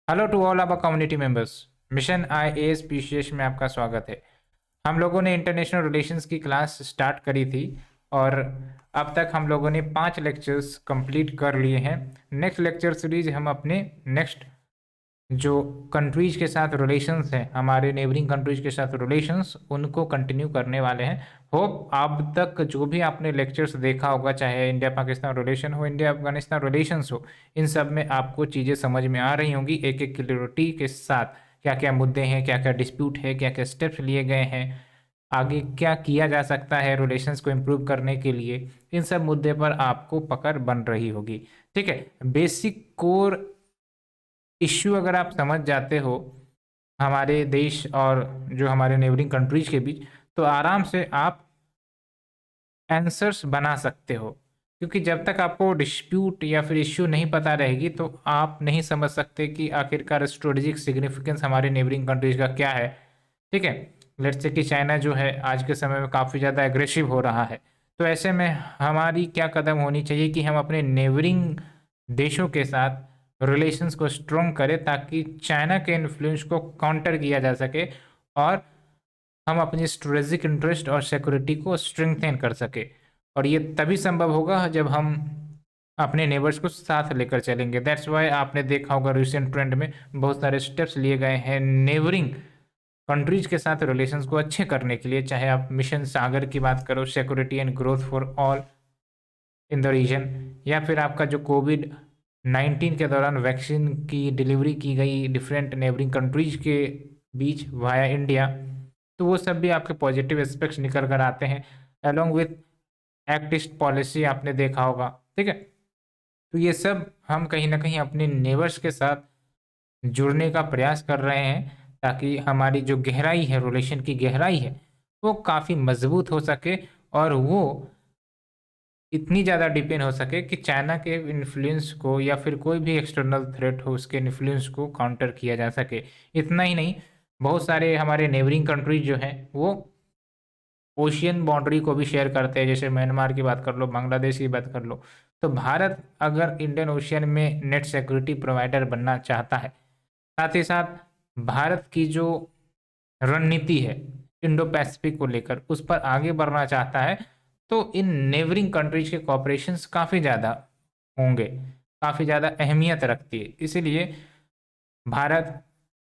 Hello to all our community members. Mission IAS PCS में आपका स्वागत है। हम लोगों ने इंटरनेशनल रिलेशंस की क्लास स्टार्ट करी थी और अब तक हम लोगों ने 5 लेक्चर्स कंप्लीट कर लिए हैं। नेक्स्ट लेक्चर सीरीज हम अपने नेक्स्ट जो कंट्रीज के साथ रिलेशंस हैं, हमारे नेबरिंग कंट्रीज के साथ रिलेशंस, उनको कंटिन्यू करने वाले हैं। होप अब तक जो भी आपने लेक्चर्स देखा होगा, चाहे इंडिया पाकिस्तान रिलेशन हो, इंडिया अफगानिस्तान रिलेशंस हो, इन सब में आपको चीज़ें समझ में आ रही होंगी एक एक क्लियरिटी के साथ। क्या क्या मुद्दे हैं, क्या क्या डिस्प्यूट है, क्या क्या स्टेप्स लिए गए हैं, आगे क्या किया जा सकता है रिलेशंस को इम्प्रूव करने के लिए, इन सब मुद्दे पर आपको पकड़ बन रही होगी। ठीक है, बेसिक कोर इश्यू अगर आप समझ जाते हो हमारे देश और जो हमारे नेबरिंग कंट्रीज के बीच, तो आराम से आप आंसर्स बना सकते हो। क्योंकि जब तक आपको डिस्प्यूट या फिर इश्यू नहीं पता रहेगी तो आप नहीं समझ सकते कि आखिरकार स्ट्रेटेजिक सिग्निफिकेंस हमारे नेबरिंग कंट्रीज का क्या है। ठीक है, लेट्स से कि चाइना जो है आज के समय में काफ़ी ज़्यादा एग्रेसिव हो रहा है, तो ऐसे में हमारी क्या कदम होनी चाहिए कि हम अपने नेबरिंग देशों के साथ रिलेशंस को स्ट्रॉन्ग करें ताकि चाइना के इन्फ्लुएंस को काउंटर किया जा सके और हम अपनी स्ट्रेटेजिक इंटरेस्ट और सिक्योरिटी को स्ट्रेंथन कर सके। और ये तभी संभव होगा जब हम अपने नेबर्स को साथ लेकर चलेंगे। दैट्स वाई आपने देखा होगा रिसेंट ट्रेंड में बहुत सारे स्टेप्स लिए गए हैं नेबरिंग कंट्रीज के साथ रिलेशंस को अच्छे करने के लिए, चाहे आप मिशन सागर की बात करो, security and growth for all in the region, या फिर आपका जो कोविड-19 के दौरान वैक्सीन की डिलीवरी की गई डिफरेंट नेबरिंग कंट्रीज के बीच वाया इंडिया, तो वो सब भी आपके पॉजिटिव एस्पेक्ट्स निकल कर आते हैं। Along with act east policy आपने देखा होगा। ठीक है, तो ये सब हम कहीं ना कहीं अपने नेबर्स के साथ जुड़ने का प्रयास कर रहे हैं ताकि हमारी जो गहराई है, रिलेशन की गहराई है, वो काफ़ी मजबूत हो सके और वो इतनी ज़्यादा डिपेंड हो सके कि चाइना के इन्फ्लुएंस को या फिर कोई भी एक्सटर्नल थ्रेट हो उसके इन्फ्लुएंस को काउंटर किया जा सके। इतना ही नहीं, बहुत सारे हमारे नेबरिंग कंट्रीज जो हैं वो ओशियन बाउंड्री को भी शेयर करते हैं, जैसे म्यांमार की बात कर लो, बांग्लादेश की बात कर लो। तो भारत अगर इंडियन ओशियन में नेट सिक्योरिटी प्रोवाइडर बनना चाहता है, साथ ही साथ भारत की जो रणनीति है इंडो पैसिफिक को लेकर उस पर आगे बढ़ना चाहता है, तो इन नेबरिंग कंट्रीज के कॉपरेशंस काफ़ी ज़्यादा होंगे, काफ़ी ज़्यादा अहमियत रखती है। इसीलिए भारत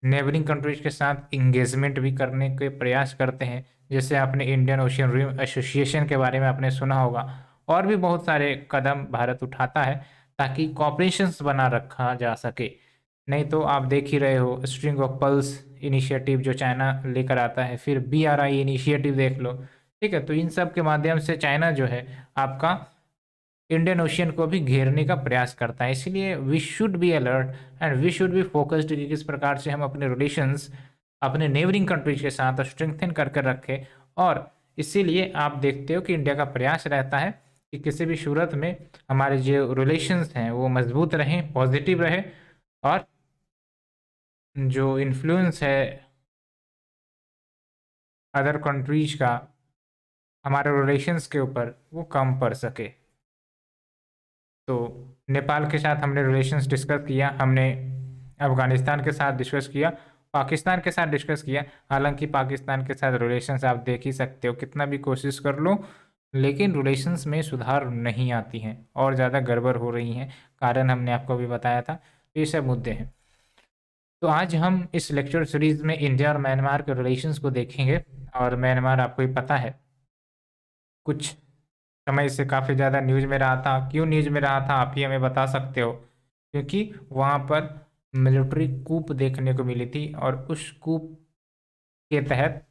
नेबरिंग कंट्रीज के साथ इंगेजमेंट भी करने के प्रयास करते हैं। जैसे आपने इंडियन ओशियन रिम एसोसिएशन के बारे में आपने सुना होगा, और भी बहुत सारे कदम भारत उठाता है ताकि कॉपरेशंस बना रखा जा सके। नहीं तो आप देख ही रहे हो स्ट्रिंग ऑफ पल्स इनिशिएटिव जो चाइना लेकर आता है, फिर BRI इनिशिएटिव देख लो। ठीक है, तो इन सब के माध्यम से चाइना जो है आपका इंडियन ओशियन को भी घेरने का प्रयास करता है। इसलिए we should be alert and we should be focused कि किस प्रकार से हम अपने रिलेशंस अपने नेबरिंग कंट्रीज के साथ स्ट्रेंथन कर कर रखें। और इसीलिए आप देखते हो कि इंडिया का प्रयास रहता है कि किसी भी सूरत में हमारे जो रिलेशंस हैं वो मजबूत रहें, पॉजिटिव रहे, और जो इन्फ्लुएंस है अदर कंट्रीज का हमारे रिलेशंस के ऊपर वो कम पड़ सके। तो नेपाल के साथ हमने रिलेशंस डिस्कस किया, हमने अफ़गानिस्तान के साथ डिस्कस किया, पाकिस्तान के साथ डिस्कस किया। हालांकि पाकिस्तान के साथ रिलेशंस आप देख ही सकते हो, कितना भी कोशिश कर लो लेकिन रिलेशंस में सुधार नहीं आती हैं और ज़्यादा गड़बड़ हो रही हैं। कारण हमने आपको भी बताया था। तो ये सब मुद्दे हैं। तो आज हम इस लेक्चर सीरीज में इंडिया और म्यांमार के रिलेशंस को देखेंगे। और म्यांमार आपको ही पता है कुछ समय से काफ़ी ज़्यादा न्यूज़ में रहा था। क्यों न्यूज़ में रहा था आप ही हमें बता सकते हो? क्योंकि वहाँ पर मिलिट्री कूप देखने को मिली थी और उस कूप के तहत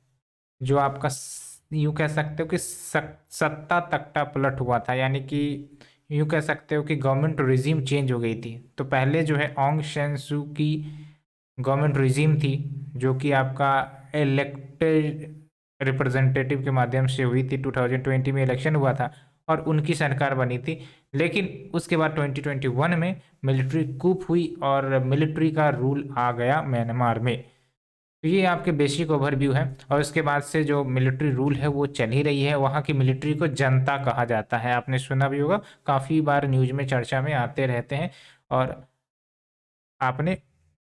जो आपका यूँ कह सकते हो कि सत्ता तख्ता पलट हुआ था, यानी कि यूँ कह सकते हो कि गवर्नमेंट रिजीम चेंज हो गई थी। तो पहले जो है ऑन्ग सैन सू की गवर्नमेंट रिजीम थी जो कि आपका इलेक्टेड रिप्रेजेंटेटिव के माध्यम से हुई थी। 2020 में इलेक्शन हुआ था और उनकी सरकार बनी थी। लेकिन उसके बाद 2021 में मिलिट्री कूप हुई और मिलिट्री का रूल आ गया म्यांमार में। तो ये आपके बेसिक ओवरव्यू है। और उसके बाद से जो मिलिट्री रूल है वो चल ही रही है। वहाँ की मिलिट्री को जनता कहा जाता है, आपने सुना भी होगा, काफ़ी बार न्यूज़ में चर्चा में आते रहते हैं। और आपने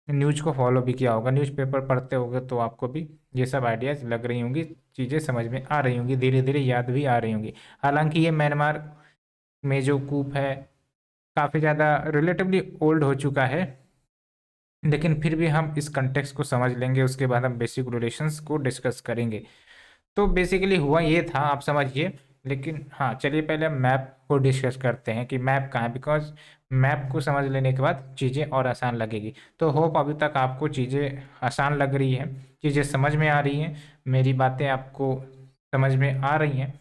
न्यूज़ को फॉलो भी किया होगा, न्यूज़पेपर पढ़ते होगे, तो आपको भी ये सब आइडियाज़ लग रही होंगी, चीज़ें समझ में आ रही होंगी, धीरे धीरे याद भी आ रही होंगी। हालांकि ये म्यांमार में जो कूप है काफ़ी ज़्यादा रिलेटिवली ओल्ड हो चुका है, लेकिन फिर भी हम इस कंटेक्स्ट को समझ लेंगे, उसके बाद हम बेसिक रिलेशंस को डिस्कस करेंगे। तो बेसिकली हुआ ये था, आप समझिए। लेकिन हाँ, चलिए पहले हम मैप को डिस्कस करते हैं कि मैप कहाँ है, बिकॉज मैप को समझ लेने के बाद चीज़ें और आसान लगेगी। तो होप अभी तक आपको चीज़ें आसान लग रही है, चीज़ें समझ में आ रही हैं, मेरी बातें आपको समझ में आ रही हैं।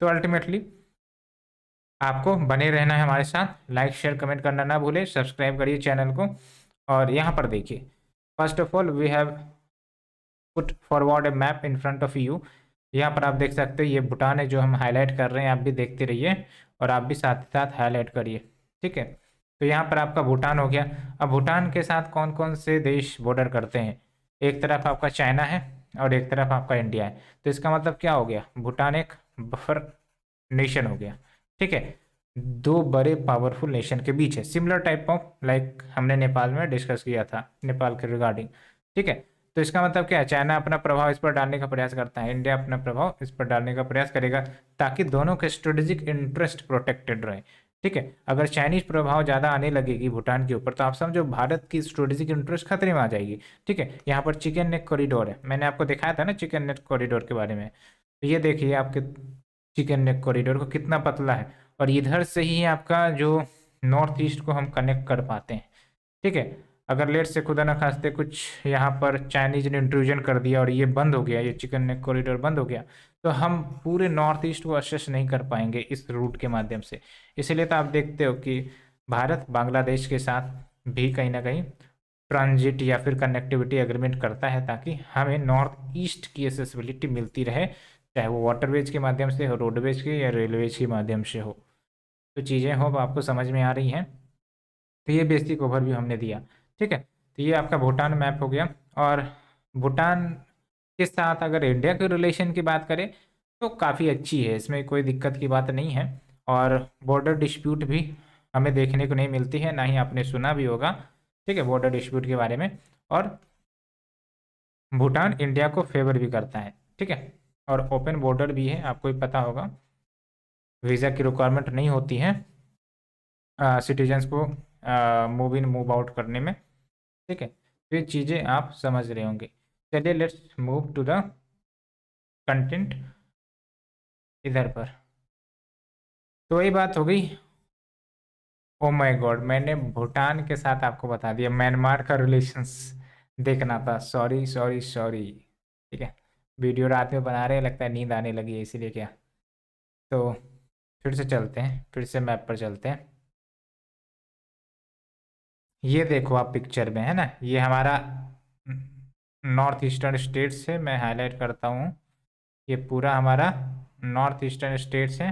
तो अल्टीमेटली आपको बने रहना है हमारे साथ, लाइक शेयर कमेंट करना ना भूलें, सब्सक्राइब करिए चैनल को। और यहाँ पर देखिए, first of all we have put forward a map in front of you. यहाँ पर आप देख सकते हो ये भूटान है जो हम हाईलाइट कर रहे हैं, आप भी देखते रहिए और आप भी साथ ही साथ हाईलाइट करिए, ठीक है। तो यहाँ पर आपका भूटान हो गया। अब भूटान के साथ कौन कौन से देश बॉर्डर करते हैं, एक तरफ आपका चाइना है और एक तरफ आपका इंडिया है। तो इसका मतलब क्या हो गया, भूटान एक बफर नेशन हो गया, ठीक है। दो बड़े पावरफुल नेशन के बीच है, सिमिलर टाइप ऑफ लाइक हमने नेपाल में डिस्कस किया था, नेपाल के रिगार्डिंग, ठीक है। तो इसका मतलब क्या है, चाइना अपना प्रभाव इस पर डालने का प्रयास करता है, इंडिया अपना प्रभाव इस पर डालने का प्रयास करेगा, ताकि दोनों के स्ट्रेटेजिक इंटरेस्ट प्रोटेक्टेड रहे, ठीक है। अगर चाइनीज प्रभाव ज़्यादा आने लगेगी भूटान के ऊपर, तो आप समझो भारत की स्ट्रेटेजिक इंटरेस्ट खतरे में आ जाएगी, ठीक है। यहाँ पर चिकन नेक कॉरिडोर है, मैंने आपको दिखाया था ना चिकन नेक कॉरिडोर के बारे में। तो ये देखिए आपके चिकन नेक कॉरिडोर को कितना पतला है, और इधर से ही आपका जो नॉर्थ ईस्ट को हम कनेक्ट कर पाते हैं, ठीक है। अगर लेट से खुदा ना खास्ते कुछ यहाँ पर चाइनीज ने इंट्रूजन कर दिया और ये बंद हो गया, ये चिकन नेक कॉरिडोर बंद हो गया, तो हम पूरे नॉर्थ ईस्ट को एक्सेस नहीं कर पाएंगे इस रूट के माध्यम से। इसीलिए तो आप देखते हो कि भारत बांग्लादेश के साथ भी कहीं ना कहीं ट्रांजिट या फिर कनेक्टिविटी एग्रीमेंट करता है, ताकि हमें नॉर्थ ईस्ट की एसेसिबिलिटी मिलती रहे, चाहे वो वाटरवेज के माध्यम से हो, रोडवेज के या रेलवेज के माध्यम से हो। तो चीज़ें होप आपको समझ में आ रही हैं। तो ये बेसिक ओवरव्यू हमने दिया, ठीक है। तो ये आपका भूटान मैप हो गया। और भूटान के साथ अगर इंडिया के रिलेशन की बात करें तो काफ़ी अच्छी है, इसमें कोई दिक्कत की बात नहीं है। और बॉर्डर डिस्प्यूट भी हमें देखने को नहीं मिलती है, ना ही आपने सुना भी होगा, ठीक है, बॉर्डर डिस्प्यूट के बारे में। और भूटान इंडिया को फेवर भी करता है, ठीक है। और ओपन बॉर्डर भी है, आपको भी पता होगा, वीज़ा की रिक्वायरमेंट नहीं होती है सिटीजन्स को मूव इन मूव आउट करने में, ठीक है। तो ये चीज़ें आप समझ रहे होंगे। चलिए let's move to the content इधर पर। तो वही बात हो गई। ओ माय गॉड, मैंने भूटान के साथ आपको बता दिया, म्यांमार का रिलेशंस देखना था, सॉरी सॉरी सॉरी, ठीक है। वीडियो रात में बना रहे हैं, लगता है नींद आने लगी है, इसीलिए क्या। तो फिर से चलते हैं, फिर से मैप पर चलते हैं। ये देखो आप पिक्चर में है ना, ये हमारा नॉर्थ ईस्टर्न स्टेट्स है, मैं हाईलाइट करता हूँ, ये पूरा हमारा नॉर्थ ईस्टर्न स्टेट्स है,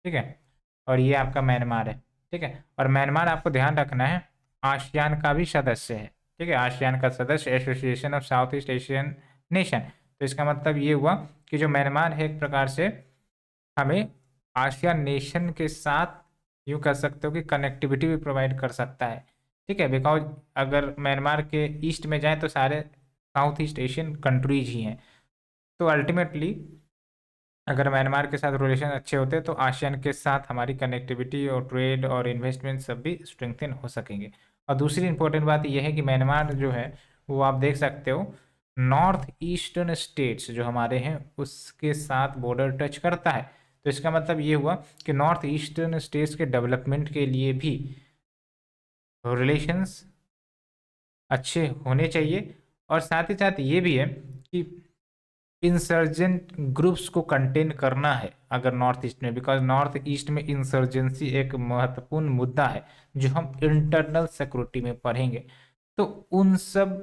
ठीक है। और ये आपका म्यांमार है, ठीक है। और म्यांमार आपको ध्यान रखना है आसियान का भी सदस्य है, ठीक है, आसियान का सदस्य, association of south east Asian nation. तो इसका मतलब ये हुआ कि जो म्यांमार है एक प्रकार से हमें आसियान नेशन के साथ यूँ कह सकते हो कि कनेक्टिविटी भी प्रोवाइड कर सकता है, ठीक है। बिकॉज अगर म्यांमार के ईस्ट में जाए तो सारे साउथ ईस्ट एशियन कंट्रीज ही हैं। तो अल्टीमेटली अगर म्यांमार के साथ रिलेशन अच्छे होते तो आसियान के साथ हमारी कनेक्टिविटी और ट्रेड और इन्वेस्टमेंट सब भी स्ट्रेंथन हो सकेंगे। और दूसरी इंपॉर्टेंट बात यह है कि म्यांमार जो है वो आप देख सकते हो नॉर्थ ईस्टर्न स्टेट्स जो हमारे हैं उसके साथ बॉर्डर टच करता है। तो इसका मतलब ये हुआ कि नॉर्थ ईस्टर्न स्टेट्स के डेवलपमेंट के लिए भी रिलेशंस अच्छे होने चाहिए। और साथ ही साथ ये भी है कि इंसर्जेंट ग्रुप्स को कंटेन करना है अगर नॉर्थ ईस्ट में, बिकॉज नॉर्थ ईस्ट में इंसर्जेंसी एक महत्वपूर्ण मुद्दा है जो हम इंटरनल सिक्योरिटी में पढ़ेंगे। तो उन सब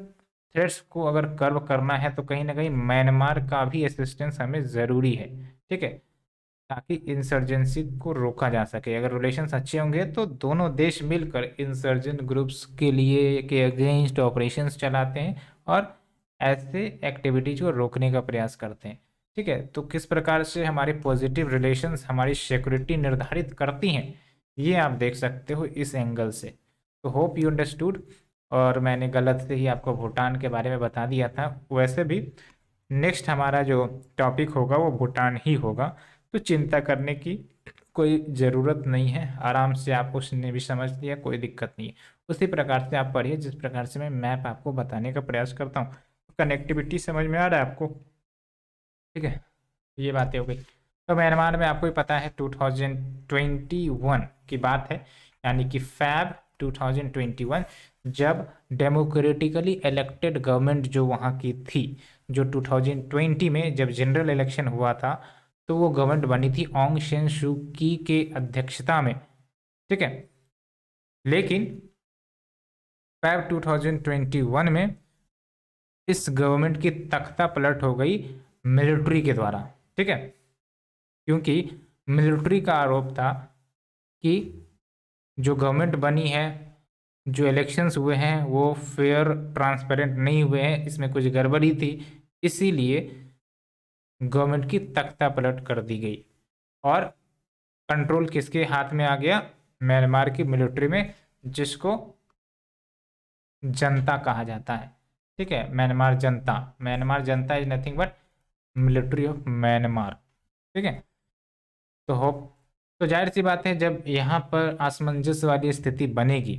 थ्रेट्स को अगर कर्व करना है तो कहीं ना कहीं म्यांमार का भी असिस्टेंस हमें ज़रूरी है, ठीक है, ताकि इंसर्जेंसी को रोका जा सके। अगर रिलेशंस अच्छे होंगे तो दोनों देश मिलकर इंसर्जेंट ग्रुप्स के लिए के अगेंस्ट ऑपरेशंस चलाते हैं और ऐसे एक्टिविटीज को रोकने का प्रयास करते हैं, ठीक है। तो किस प्रकार से हमारे पॉजिटिव रिलेशंस हमारी सिक्योरिटी निर्धारित करती हैं, ये आप देख सकते हो इस एंगल से। तो होप यू अंडरस्टूड। और मैंने गलत से ही आपको भूटान के बारे में बता दिया था। वैसे भी नेक्स्ट हमारा जो टॉपिक होगा वो भूटान ही होगा, तो चिंता करने की कोई ज़रूरत नहीं है, आराम से आप उसने भी समझ लिया, कोई दिक्कत नहीं है। उसी प्रकार से आप पढ़िए जिस प्रकार से मैं मैप आपको बताने का प्रयास करता हूँ। कनेक्टिविटी समझ में आ रहा है आपको? ठीक है, ये बातें हो गई। तो म्यांमार में आपको ही पता है 2021 की बात है, यानी कि फैब 2021, जब डेमोक्रेटिकली इलेक्टेड गवर्नमेंट जो वहाँ की थी, जो 2020 में जब जनरल इलेक्शन हुआ था, तो वो गवर्नमेंट बनी थी ऑन्ग सेन सू की के अध्यक्षता में। ठीक है, लेकिन फैब 2021 में इस गवर्नमेंट की तख्ता पलट हो गई मिलिट्री के द्वारा। ठीक है, क्योंकि मिलिट्री का आरोप था कि जो गवर्नमेंट बनी है, जो इलेक्शंस हुए हैं वो फेयर ट्रांसपेरेंट नहीं हुए हैं, इसमें कुछ गड़बड़ी थी, इसीलिए गवर्नमेंट की तख्ता पलट कर दी गई और कंट्रोल किसके हाथ में आ गया? म्यांमार की मिलिट्री में, जिसको जनता कहा जाता है। ठीक है, Myanmar Janata is nothing but military of Myanmar. ठीक है, तो होप, तो जाहिर सी बात है जब यहाँ पर असमंजस वाली स्थिति बनेगी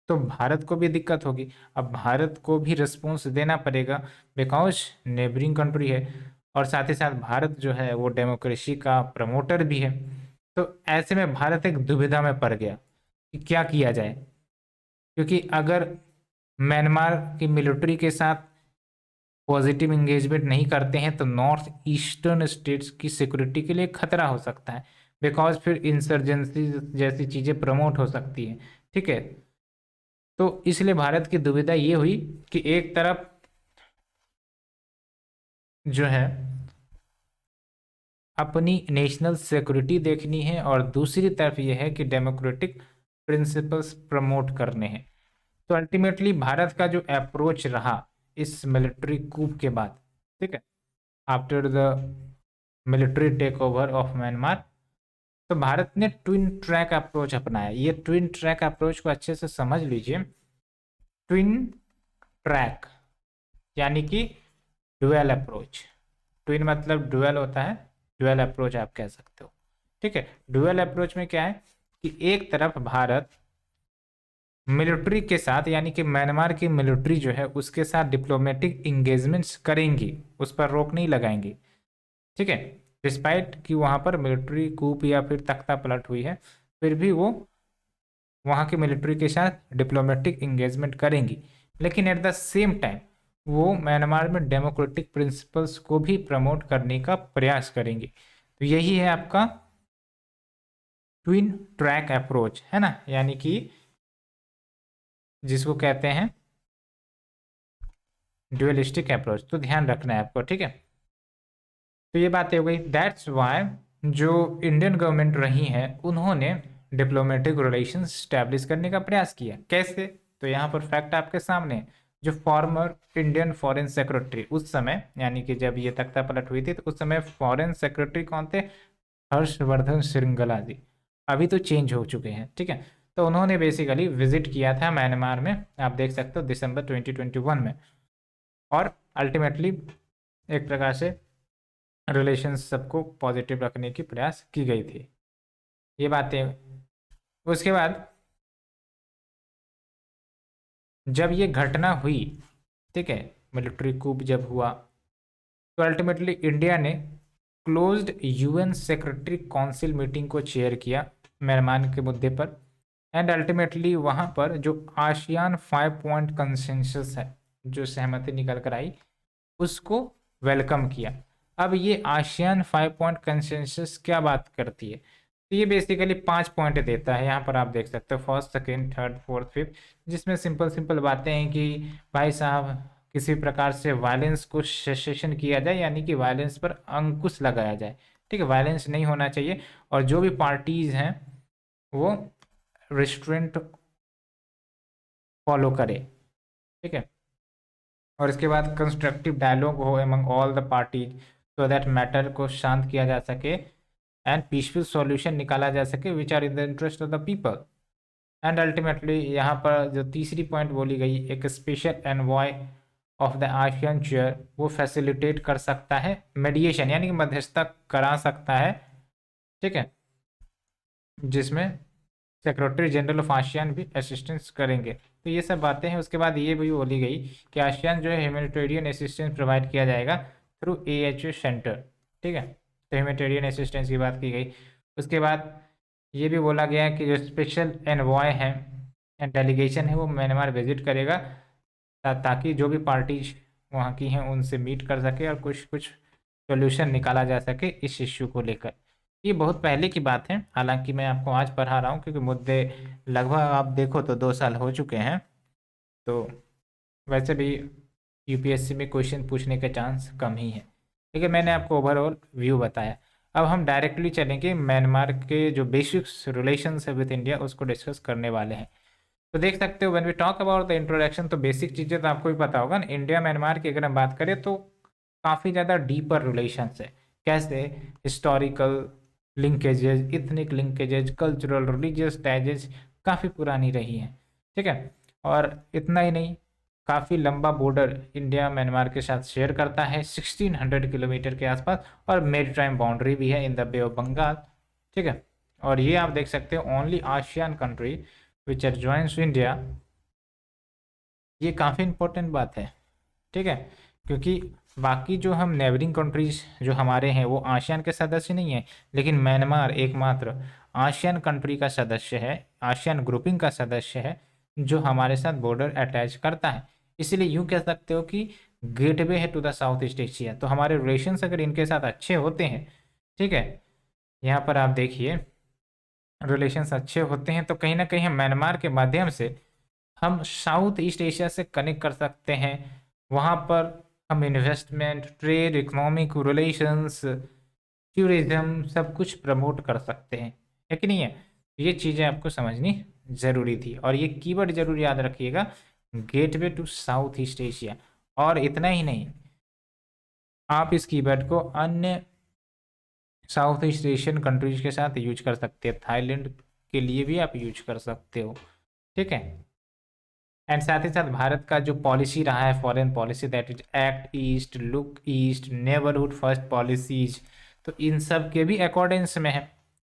तो भारत को भी दिक्कत होगी। अब भारत को भी रिस्पॉन्स देना पड़ेगा, बिकॉज नेबरिंग कंट्री है, और साथ ही साथ भारत जो है वो डेमोक्रेसी का प्रमोटर भी है। तो ऐसे में भारत एक दुविधा में पड़ गया कि क्या किया जाए, क्योंकि अगर म्यांमार की मिलिट्री के साथ पॉजिटिव इंगेजमेंट नहीं करते हैं तो नॉर्थ ईस्टर्न स्टेट्स की सिक्योरिटी के लिए खतरा हो सकता है, बिकॉज फिर इंसर्जेंसी जैसी चीज़ें प्रमोट हो सकती हैं। ठीक है, तो इसलिए भारत की दुविधा ये हुई कि एक तरफ जो है अपनी नेशनल सिक्योरिटी देखनी है और दूसरी तरफ ये है कि डेमोक्रेटिक प्रिंसिपल्स प्रमोट करने हैं। तो अल्टीमेटली भारत का जो अप्रोच रहा इस मिलिट्री कूप के बाद, ठीक है, after the military take over of Myanmar, तो भारत ने ट्विन ट्रैक अप्रोच अपनाया। ये ट्विन ट्रैक अप्रोच को अच्छे से समझ लीजिए। ट्विन ट्रैक यानी कि डुअल अप्रोच। ट्विन मतलब डुअल होता है, डुअल अप्रोच आप कह सकते हो। ठीक है, डुअल अप्रोच में क्या है कि एक तरफ भारत मिलिट्री के साथ, यानी कि म्यांमार की मिलिट्री जो है उसके साथ डिप्लोमेटिक इंगेजमेंट्स करेंगी, उस पर रोक नहीं लगाएंगी। ठीक है, डिस्पाइट कि वहाँ पर मिलिट्री कूप या फिर तख्ता पलट हुई है, फिर भी वो वहाँ की मिलिट्री के साथ डिप्लोमेटिक इंगेजमेंट करेंगी, लेकिन एट द सेम टाइम वो म्यांमार में डेमोक्रेटिक प्रिंसिपल्स को भी प्रमोट करने का प्रयास करेंगी। तो यही है आपका ट्विन ट्रैक अप्रोच, है ना, यानी कि जिसको कहते हैं ड्यूअलिस्टिक अप्रोच। तो ध्यान रखना है आपको। ठीक है, तो ये बातें हो गई। दैट्स वाई जो इंडियन गवर्नमेंट रही है उन्होंने डिप्लोमेटिक रिलेशंस स्टैब्लिश करने का प्रयास किया। कैसे? तो यहाँ पर फैक्ट आपके सामने है। जो फॉर्मर इंडियन फॉरेन सेक्रेटरी उस समय, यानी कि जब ये तख्ता पलट हुई थी तो उस समय फॉरेन सेक्रेटरी कौन थे? हर्षवर्धन श्रृंगला जी। अभी तो चेंज हो चुके हैं। ठीक है, तो उन्होंने बेसिकली विजिट किया था म्यांमार में, आप देख सकते हो दिसंबर 2021 में, और अल्टीमेटली एक प्रकार से रिलेशंस सबको पॉजिटिव रखने की प्रयास की गई थी। ये बातें, उसके बाद जब ये घटना हुई, ठीक है, मिलिट्री कूप जब हुआ, तो अल्टीमेटली इंडिया ने closed UN secretary council meeting को चेयर किया म्यांमार के मुद्दे पर, एंड अल्टीमेटली वहाँ पर जो आसियान 5 पॉइंट कंसेंसस है, जो सहमति निकल कर आई, उसको वेलकम किया। अब ये आसियान 5 पॉइंट कंसेंसस क्या बात करती है? तो ये बेसिकली 5 पॉइंट देता है। यहाँ पर आप देख सकते हो first, second, third, fourth, fifth, जिसमें सिंपल सिंपल बातें हैं कि भाई साहब किसी प्रकार से वायलेंस को सेसेशन किया जाए, यानी कि वायलेंस पर अंकुश लगाया जाए। ठीक है, वायलेंस नहीं होना चाहिए, और जो भी पार्टीज हैं वो रिस्ट्रेंट फॉलो करे। ठीक है, और इसके बाद कंस्ट्रक्टिव डायलॉग हो among all the parties so that matter को शांत किया जा सके एंड पीसफुल सॉल्यूशन निकाला जा सके which are in the interest of the people. And ultimately यहाँ पर जो तीसरी पॉइंट बोली गई, एक special envoy of the ASEAN chair वो फैसिलिटेट कर सकता है मेडिएशन, यानी कि मध्यस्थता करा सकता है, ठीक है, जिसमें सेक्रेटरी जनरल ऑफ आसियान भी असिस्टेंस करेंगे। तो ये सब बातें हैं। उसके बाद ये भी बोली गई कि आसियान जो है ह्यूमैनिटेरियन असिस्टेंस प्रोवाइड किया जाएगा थ्रू AHA सेंटर, ठीक है, तो ह्यूमैनिटेरियन असिस्टेंस की बात की गई। उसके बाद ये भी बोला गया कि जो स्पेशल एनवॉय है डेलीगेशन है वो म्यांमार विजिट करेगा ताकि जो भी पार्टीज वहाँ की हैं उनसे मीट कर सके और कुछ कुछ सोल्यूशन निकाला जा सके इस इश्यू को लेकर। ये बहुत पहले की बात है, हालांकि मैं आपको आज पढ़ा रहा हूँ क्योंकि मुद्दे लगभग आप देखो तो 2 साल हो चुके हैं, तो वैसे भी UPSC में क्वेश्चन पूछने का चांस कम ही है, लेकिन मैंने आपको ओवरऑल व्यू बताया। अब हम डायरेक्टली चलेंगे म्यांमार के जो बेसिक्स रिलेशंस है विद इंडिया उसको डिस्कस करने वाले हैं। तो देख सकते हो when we talk about the introduction, तो बेसिक चीज़ें तो आपको भी पता होगा ना। इंडिया म्यांमार की अगर हम बात करें तो काफ़ी ज़्यादा डीपर रिलेशंस है। कैसे? Historical linkages, ethnic linkages, cultural religious ties काफ़ी पुरानी रही हैं, ठीक है। और इतना ही नहीं, काफ़ी लंबा बॉर्डर इंडिया म्यांमार के साथ शेयर करता है 1600 किलोमीटर के आसपास, और मेरीटाइम बाउंड्री भी है in the Bay of Bengal, ठीक है। और ये आप देख सकते हो only ASEAN country which adjoins India, ये काफ़ी इंपॉर्टेंट बात है, ठीक है, क्योंकि बाकी जो हम नेबरिंग कंट्रीज जो हमारे हैं वो आसियान के सदस्य नहीं है, लेकिन म्यांमार एकमात्र आसियान कंट्री का सदस्य है, आसियान ग्रुपिंग का सदस्य है जो हमारे साथ बॉर्डर अटैच करता है। इसलिए यूँ कह सकते हो कि गेटवे है to the South East Asia. तो हमारे रिलेशंस अगर इनके साथ अच्छे होते हैं, ठीक है, यहाँ पर आप देखिए रिलेशंस अच्छे होते हैं तो कहीं ना कहीं हम म्यांमार के माध्यम से हम साउथ ईस्ट एशिया से कनेक्ट कर सकते हैं। वहाँ पर हम investment, trade, economic relations, tourism सब कुछ प्रमोट कर सकते हैं, है कि नहीं है? ये चीज़ें आपको समझनी ज़रूरी थी, और ये कीवर्ड जरूर याद रखिएगा, gateway to South East Asia. और इतना ही नहीं, आप इस कीवर्ड को अन्य साउथ ईस्ट एशियन कंट्रीज के साथ यूज कर सकते हैं, थाईलैंड के लिए भी आप यूज कर सकते हो, ठीक है। एंड साथ ही साथ भारत का जो पॉलिसी रहा है foreign policy, that is act east, look east, neighbourhood first policies, तो इन सब के भी अकॉर्डेंस में है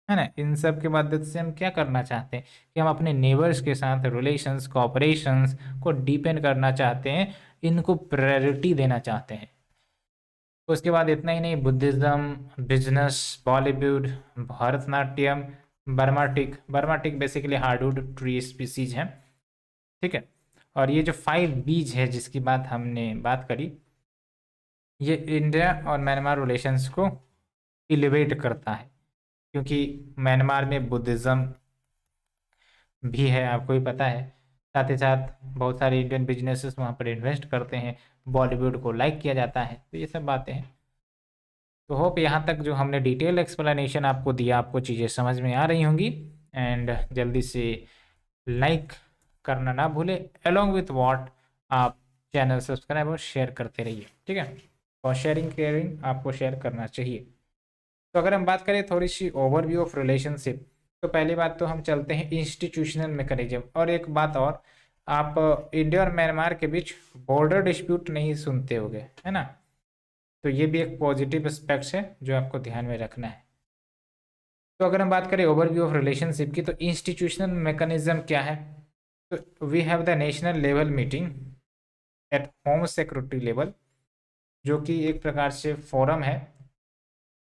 ना। इन सब के मदद से हम क्या करना चाहते हैं कि हम अपने नेबर्स के साथ रिलेशंस, कोऑपरेशंस को डीपेंड करना चाहते हैं, इनको प्रायोरिटी देना चाहते हैं। उसके बाद इतना ही नहीं, बुद्धिज़्म, बिजनेस, बॉलीवुड, भरतनाट्यम, बर्माटिक बेसिकली हार्डवुड ट्री स्पीसीज हैं, ठीक है। और ये जो 5 बीज है जिसकी बात हमने बात करी, ये इंडिया और म्यांमार रिलेशंस को इलिवेट करता है, क्योंकि म्यांमार में बुद्धिज़्म भी है, आपको ही पता है। साथ ही साथ बहुत सारे इंडियन बिजनेसेस वहाँ पर इन्वेस्ट करते हैं, बॉलीवुड को लाइक किया जाता है, तो ये सब बातें हैं। तो होप यहाँ तक जो हमने डिटेल एक्सप्लेनेशन आपको दिया, आपको चीज़ें समझ में आ रही होंगी। एंड जल्दी से लाइक करना ना भूले, अलॉन्ग विथ वॉट आप चैनल सब्सक्राइब और शेयर करते रहिए, ठीक है। और शेयरिंग केयरिंग आपको शेयर करना चाहिए। तो अगर हम बात करें थोड़ी सी ओवरव्यू ऑफ रिलेशनशिप, तो पहली बात तो हम चलते हैं इंस्टीट्यूशनल मैकेनिज्म। और एक बात और, आप इंडिया और म्यांमार के बीच बॉर्डर डिस्प्यूट नहीं सुनते होगे, है ना, तो ये भी एक पॉजिटिव एस्पेक्ट्स है जो आपको ध्यान में रखना है। तो अगर हम बात करें ओवरव्यू ऑफ रिलेशनशिप की, तो इंस्टीट्यूशनल मैकेनिज्म क्या है? तो we have the national level meeting at home secretary level, जो कि एक प्रकार से फोरम है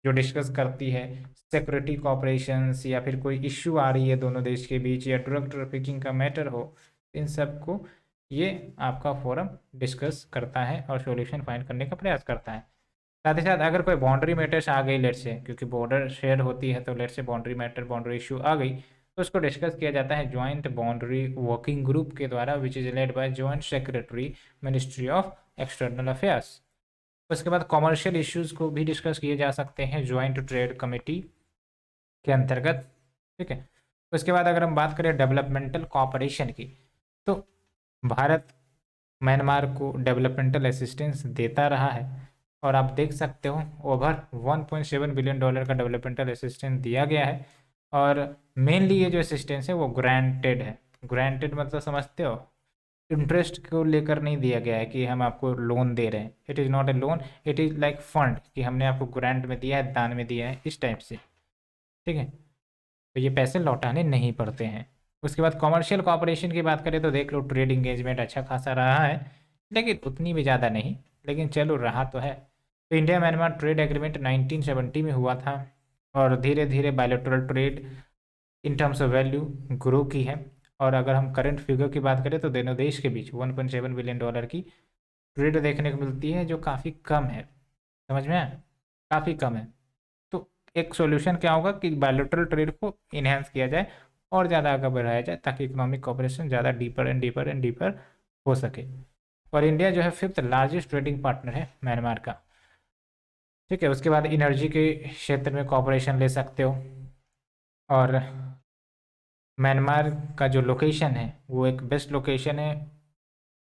जो डिस्कस करती है सिक्योरिटी कॉपरेशंस, या फिर कोई इश्यू आ रही है दोनों देश के बीच, या ड्रग ट्रैफिकिंग का मैटर हो, इन सब को ये आपका फोरम डिस्कस करता है और सॉल्यूशन फाइंड करने का प्रयास करता है। साथ ही साथ अगर कोई बाउंड्री मैटर्स आ गई, लेट से, क्योंकि बॉर्डर शेयर होती है, तो लेट से बाउंड्री मैटर, बाउंड्री इशू आ गई, तो उसको डिस्कस किया जाता है जॉइंट बाउंड्री वर्किंग ग्रुप के द्वारा, which is led by joint secretary, ministry of external affairs. उसके बाद कॉमर्शियल इश्यूज को भी डिस्कस किए जा सकते हैं जॉइंट ट्रेड कमेटी के अंतर्गत, ठीक है। उसके बाद अगर हम बात करें डेवलपमेंटल कोऑपरेशन की, तो भारत म्यांमार को डेवलपमेंटल असिस्टेंस देता रहा है, और आप देख सकते हो ओवर $1.7 बिलियन का डेवलपमेंटल असिस्टेंस दिया गया है। और मेनली ये जो असिस्टेंस है वो ग्रांटेड है, ग्रांटेड मतलब समझते हो, इंटरेस्ट को लेकर नहीं दिया गया है कि हम आपको लोन दे रहे हैं। It is not a loan, it is like fund कि हमने आपको ग्रांट में दिया है, दान में दिया है, इस टाइप से। ठीक है, तो ये पैसे लौटाने नहीं पड़ते हैं। उसके बाद कॉमर्शियल कॉपरेशन की बात करें तो देख लो, ट्रेड इंगेजमेंट अच्छा खासा रहा है, लेकिन उतनी भी ज़्यादा नहीं, लेकिन चलो रहा तो है। तो इंडिया म्यांमार ट्रेड एग्रीमेंट 1970 में हुआ था, और धीरे धीरे bilateral trade in terms of value grow की है। और अगर हम करंट फिगर की बात करें तो दोनों देश के बीच $1.7 बिलियन की ट्रेड देखने को मिलती है, जो काफ़ी कम है। समझ में आया, काफ़ी कम है। तो एक सॉल्यूशन क्या होगा कि बायलैटरल ट्रेड को इन्हेंस किया जाए और ज़्यादा आगे बढ़ाया जाए, ताकि इकोनॉमिक कॉपरेशन ज़्यादा deeper and deeper and deeper हो सके। और इंडिया जो है 5th लार्जेस्ट ट्रेडिंग पार्टनर है म्यांमार का। ठीक है, उसके बाद एनर्जी के क्षेत्र में कॉपरेशन ले सकते हो। और म्यांमार का जो लोकेशन है वो एक बेस्ट लोकेशन है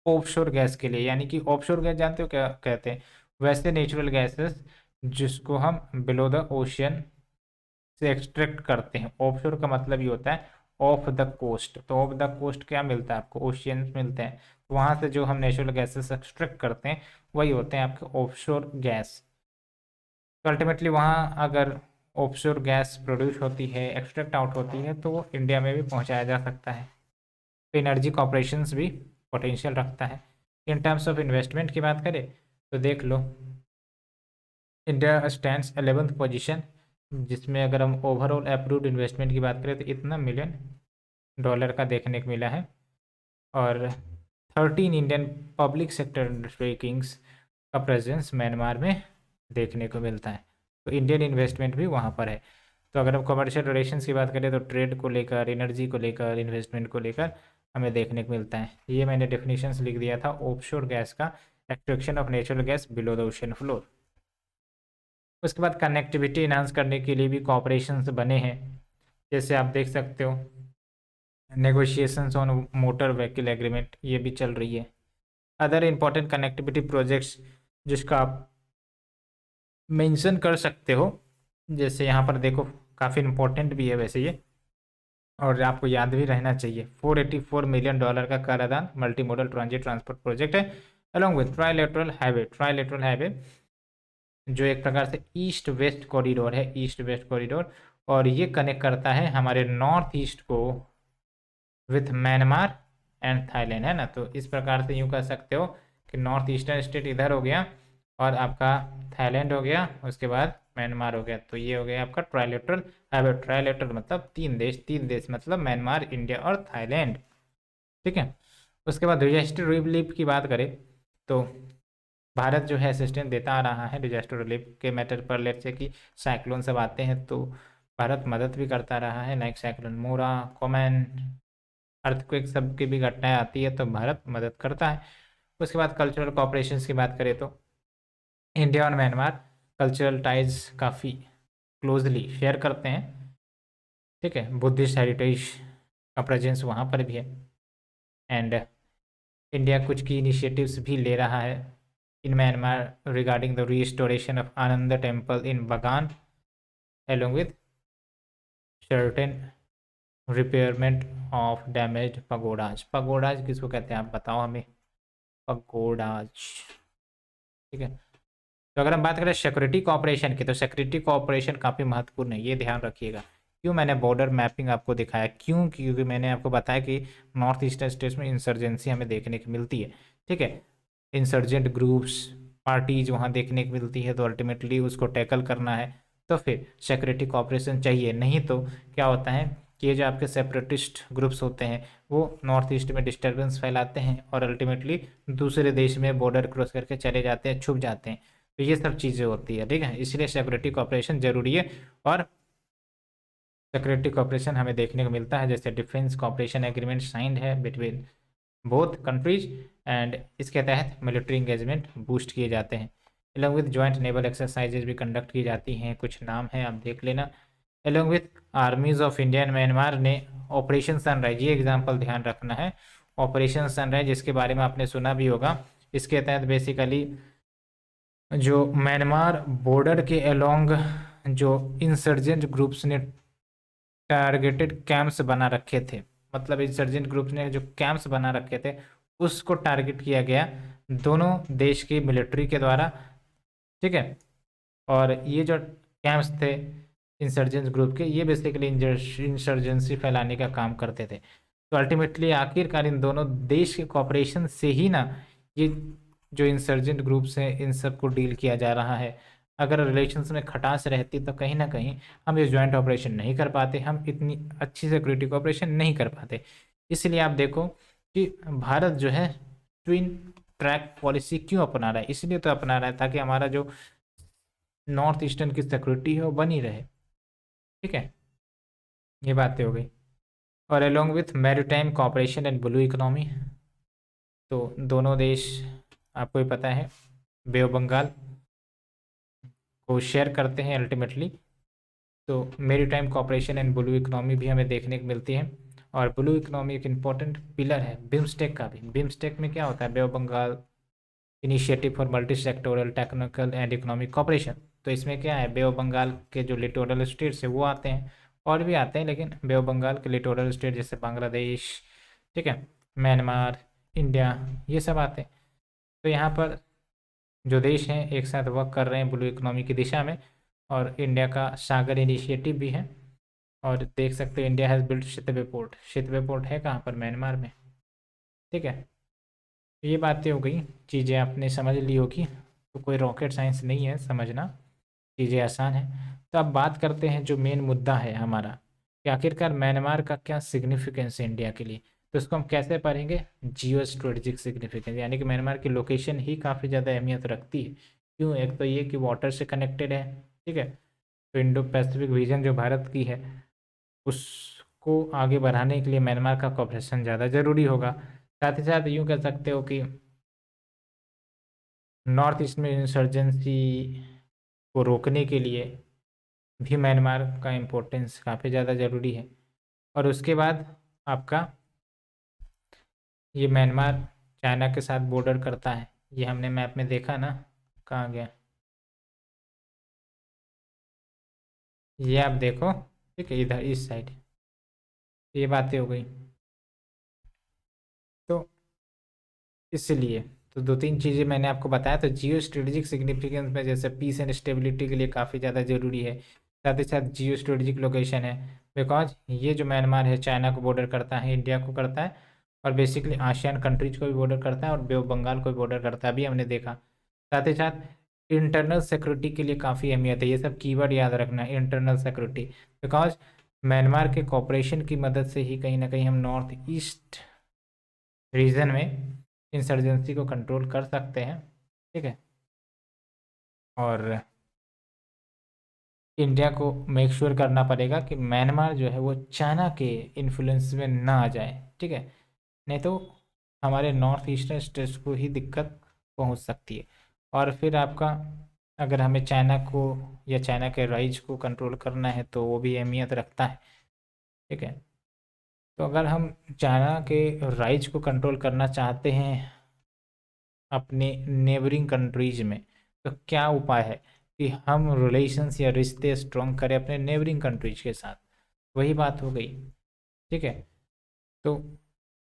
ऑफशोर गैस के लिए, यानी कि ऑफशोर गैस जानते हो क्या कहते हैं, वैसे नेचुरल गैसेस जिसको हम बिलो द ओशियन से एक्सट्रैक्ट करते हैं। ऑफशोर का मतलब ये होता है ऑफ द कोस्ट। तो ऑफ द कोस्ट क्या मिलता है आपको, ओशियन मिलते हैं। तो वहाँ से जो हम नेचुरल गैसेस एक्सट्रैक्ट करते हैं वही होते हैं आपके ऑफशोर गैस। तो अल्टीमेटली वहाँ अगर ऑफशोर गैस प्रोड्यूस होती है, एक्सट्रैक्ट आउट होती है, तो वो इंडिया में भी पहुँचाया जा सकता है। तो एनर्जी कॉपरेशंस भी पोटेंशियल रखता है। इन टर्म्स ऑफ इन्वेस्टमेंट की बात करें तो देख लो, इंडिया स्टैंड्स 11th पोजीशन, जिसमें अगर हम ओवरऑल अप्रूव्ड इन्वेस्टमेंट की बात करें तो इतना $1 मिलियन का देखने को मिला है। और 13 इंडियन पब्लिक सेक्टर अंडरटेकिंग्स का प्रेजेंस म्यांमार में देखने को मिलता है। तो इंडियन इन्वेस्टमेंट भी वहाँ पर है। तो अगर हम कमर्शियल रिलेशंस की बात करें तो ट्रेड को लेकर, एनर्जी को लेकर, इन्वेस्टमेंट को लेकर हमें देखने को मिलता है। ये मैंने डेफिनेशंस लिख दिया था ऑफशोर गैस का, extraction of natural gas below the ocean floor. उसके बाद कनेक्टिविटी इन्हांस करने के लिए भी कॉपरेशंस बने हैं, जैसे आप देख सकते हो negotiations on motor vehicle agreement, ये भी चल रही है। अदर इम्पॉर्टेंट कनेक्टिविटी प्रोजेक्ट्स जिसका आप मेंशन कर सकते हो, जैसे यहाँ पर देखो, काफ़ी इम्पोर्टेंट भी है वैसे ये, और आपको याद भी रहना चाहिए। $484 मिलियन का कराधान multi modal transit transport project है, along with trilateral highway. Trilateral highway जो एक प्रकार से ईस्ट वेस्ट कॉरिडोर है, ईस्ट वेस्ट कॉरिडोर, और ये कनेक्ट करता है हमारे नॉर्थ ईस्ट को विथ म्यांमार एंड थाईलैंड, है ना। तो इस प्रकार से यूँ कह सकते हो कि नॉर्थ ईस्टर्न स्टेट इधर हो गया, और आपका थाईलैंड हो गया, उसके बाद म्यांमार हो गया। तो ये हो गया आपका ट्राईलेटरल हाईवे। ट्राईलेटरल मतलब तीन देश मतलब म्यांमार, इंडिया और थाईलैंड। ठीक है, उसके बाद डिजास्टर रिलीफ की बात करें तो भारत जो है असिस्टेंस देता आ रहा है डिजास्टर रिलीफ के मैटर पर। लेट से कि साइक्लोन सब आते हैं तो भारत मदद भी करता रहा है, लाइक साइक्लोन मोरा, कोमैन, अर्थक्वेक सब की भी घटनाएं आती है तो भारत मदद करता है। उसके बाद कल्चरल कॉपरेशन की बात करें तो इंडिया और म्यांमार कल्चरल टाइज काफ़ी क्लोजली शेयर करते हैं। ठीक है, बुद्धिस्ट हेरिटेज का प्रेजेंस वहाँ पर भी है, एंड इंडिया कुछ की इनिशिएटिव्स भी ले रहा है in Myanmar regarding the restoration of Ananda temple in Bagan, along with certain repairment of damaged pagodas. Pagodas किसको कहते हैं आप बताओ हमें, पगोडाज। ठीक है, तो अगर हम बात करें सिक्योरिटी कॉपरेशन की, तो सिक्योरिटी कॉपरेशन काफ़ी महत्वपूर्ण है, ये ध्यान रखिएगा। क्यों मैंने बॉर्डर मैपिंग आपको दिखाया, क्यों, क्योंकि मैंने आपको बताया कि नॉर्थ ईस्टर्न स्टेट्स में इंसर्जेंसी हमें देखने को मिलती है। ठीक है, इंसर्जेंट ग्रुप्स, पार्टीज वहाँ देखने को मिलती है, तो अल्टीमेटली उसको टैकल करना है, तो फिर सिक्योरिटी कॉपरेशन चाहिए। नहीं तो क्या होता है कि ये जो आपके सेपरेटिस्ट ग्रुप्स होते हैं वो नॉर्थ ईस्ट में डिस्टर्बेंस फैलाते हैं, और अल्टीमेटली दूसरे देश में बॉर्डर क्रॉस करके चले जाते हैं, छुप जाते हैं। तो ये सब चीज़ें होती है। ठीक है, इसलिए सिक्योरिटी कॉपरेशन जरूरी है। और सिक्योरिटी कॉपरेशन हमें देखने को मिलता है, जैसे डिफेंस कॉपरेशन एग्रीमेंट साइंड है बिटवीन बोथ कंट्रीज, एंड इसके तहत मिलिट्री इंगेजमेंट बूस्ट किए जाते हैं। Along with joint naval exercises भी कंडक्ट की जाती हैं, कुछ नाम है आप देख लेना। Along with आर्मीज of India and Myanmar ने ऑपरेशन सनराइज, ये एग्जाम्पल ध्यान रखना है, ऑपरेशन सनराइज इसके बारे में आपने सुना भी होगा। इसके तहत बेसिकली जो म्यांमार बॉर्डर के अलोंग जो इंसर्जेंट ग्रुप्स ने टारगेटेड कैंप्स बना रखे थे, मतलब इंसर्जेंट ग्रुप ने जो कैंप्स बना रखे थे उसको टारगेट किया गया दोनों देश की मिलिट्री के द्वारा, ठीक है। और ये जो कैंप्स थे इंसर्जेंट ग्रुप के, ये बेसिकली इंसर्जेंसी फैलाने का काम करते थे। तो अल्टीमेटली आखिरकार इन दोनों देश के कॉपरेशन से ही ना ये जो इंसर्जेंट ग्रुप्स हैं इन सब को डील किया जा रहा है। अगर रिलेशंस में खटास रहती तो कहीं ना कहीं हम ये ज्वाइंट ऑपरेशन नहीं कर पाते, हम इतनी अच्छी सिक्योरिटी कॉपरेशन नहीं कर पाते। इसलिए आप देखो कि भारत जो है ट्विन ट्रैक पॉलिसी क्यों अपना रहा है, इसलिए तो अपना रहा है ताकि हमारा जो नॉर्थ ईस्टर्न की सिक्योरिटी है वो बनी रहे, ठीक है। ये बातें हो गई। और along with maritime cooperation and blue economy, तो दोनों देश आपको ही पता है बे ऑफ बंगाल को शेयर करते हैं अल्टीमेटली। तो maritime cooperation and blue economy भी हमें देखने को मिलती है। और ब्लू इकोनॉमी एक इम्पॉर्टेंट पिलर है बिम्स्टेक का भी। बिम्स्टेक में क्या होता है, bay of Bengal initiative for multi sectoral technical and economic cooperation. तो इसमें क्या है, बे ऑफ बंगाल के जो लिटोरल स्टेट्स है वो आते हैं, और भी आते हैं, लेकिन बे ऑफ बंगाल के लिटोरल स्टेट जैसे बांग्लादेश, ठीक है, म्यांमार, इंडिया, ये सब आते हैं। तो यहाँ पर जो देश हैं एक साथ वर्क कर रहे हैं ब्लू इकोनॉमी की दिशा में। और इंडिया का सागर इनिशिएटिव भी है। और देख सकते हैं India has built Sittwe port. Sittwe port है कहाँ पर, म्यांमार में, ठीक है। ये बातें हो गई, चीज़ें आपने समझ ली होगी, तो कोई रॉकेट साइंस नहीं है समझना, चीज़ें आसान है। तो अब बात करते हैं जो मेन मुद्दा है हमारा कि आखिरकार म्यांमार का क्या सिग्निफिकेंस है इंडिया के लिए। तो इसको हम कैसे पढ़ेंगे, जियो स्ट्रेटेजिक सिग्निफिकेंस, यानी कि म्यांमार की लोकेशन ही काफ़ी ज़्यादा अहमियत रखती है। क्यों, एक तो ये कि वाटर से कनेक्टेड है, ठीक है। तो इंडो पैसिफिक रीजन जो भारत की है उसको आगे बढ़ाने के लिए म्यांमार का कॉपरेशन ज़्यादा ज़रूरी होगा। साथ ही साथ यूँ कह सकते हो कि नॉर्थ ईस्ट में इंसर्जेंसी को रोकने के लिए भी म्यांमार का इम्पोर्टेंस काफ़ी ज़्यादा ज़रूरी है। और उसके बाद आपका ये म्यांमार चाइना के साथ बॉर्डर करता है, ये हमने मैप में देखा ना, कहाँ गया, ये आप देखो, ठीक है, इधर इस साइड। ये बातें हो गई। तो इसलिए तो दो तीन चीज़ें मैंने आपको बताया। तो जियो स्ट्रेटेजिक सिग्निफिकेंस में जैसे पीस एंड स्टेबिलिटी के लिए काफ़ी ज़्यादा ज़रूरी है। साथ ही साथ जियो स्ट्रेटेजिक लोकेशन है, बिकॉज ये जो म्यांमार है चाइना को बॉर्डर करता है, इंडिया को करता है, और बेसिकली आसियान कंट्रीज को भी बॉर्डर करता है, और बे ऑफ बंगाल को भी बॉर्डर करता है, अभी हमने देखा। साथ ही साथ इंटरनल सिक्योरिटी के लिए काफ़ी अहमियत है, ये सब कीवर्ड याद रखना, इंटरनल सिक्योरिटी, बिकॉज म्यांमार के कॉपरेशन की मदद से ही कहीं ना कहीं हम नॉर्थ ईस्ट रीजन में इंसर्जेंसी को कंट्रोल कर सकते हैं, ठीक है। और इंडिया को मेक श्योर करना पड़ेगा कि म्यांमार जो है वो चाइना के इन्फ्लुएंस में ना आ जाए, ठीक है। नहीं तो हमारे नॉर्थ ईस्टर्न स्टेट्स को ही दिक्कत पहुंच सकती है। और फिर आपका अगर हमें चाइना को या चाइना के राइज को कंट्रोल करना है तो वो भी अहमियत रखता है, ठीक है। तो अगर हम चाइना के राइज को कंट्रोल करना चाहते हैं अपने नेबरिंग कंट्रीज में, तो क्या उपाय है कि हम रिलेशंस या रिश्ते स्ट्रॉन्ग करें अपने नेबरिंग कंट्रीज के साथ, वही बात हो गई, ठीक है। तो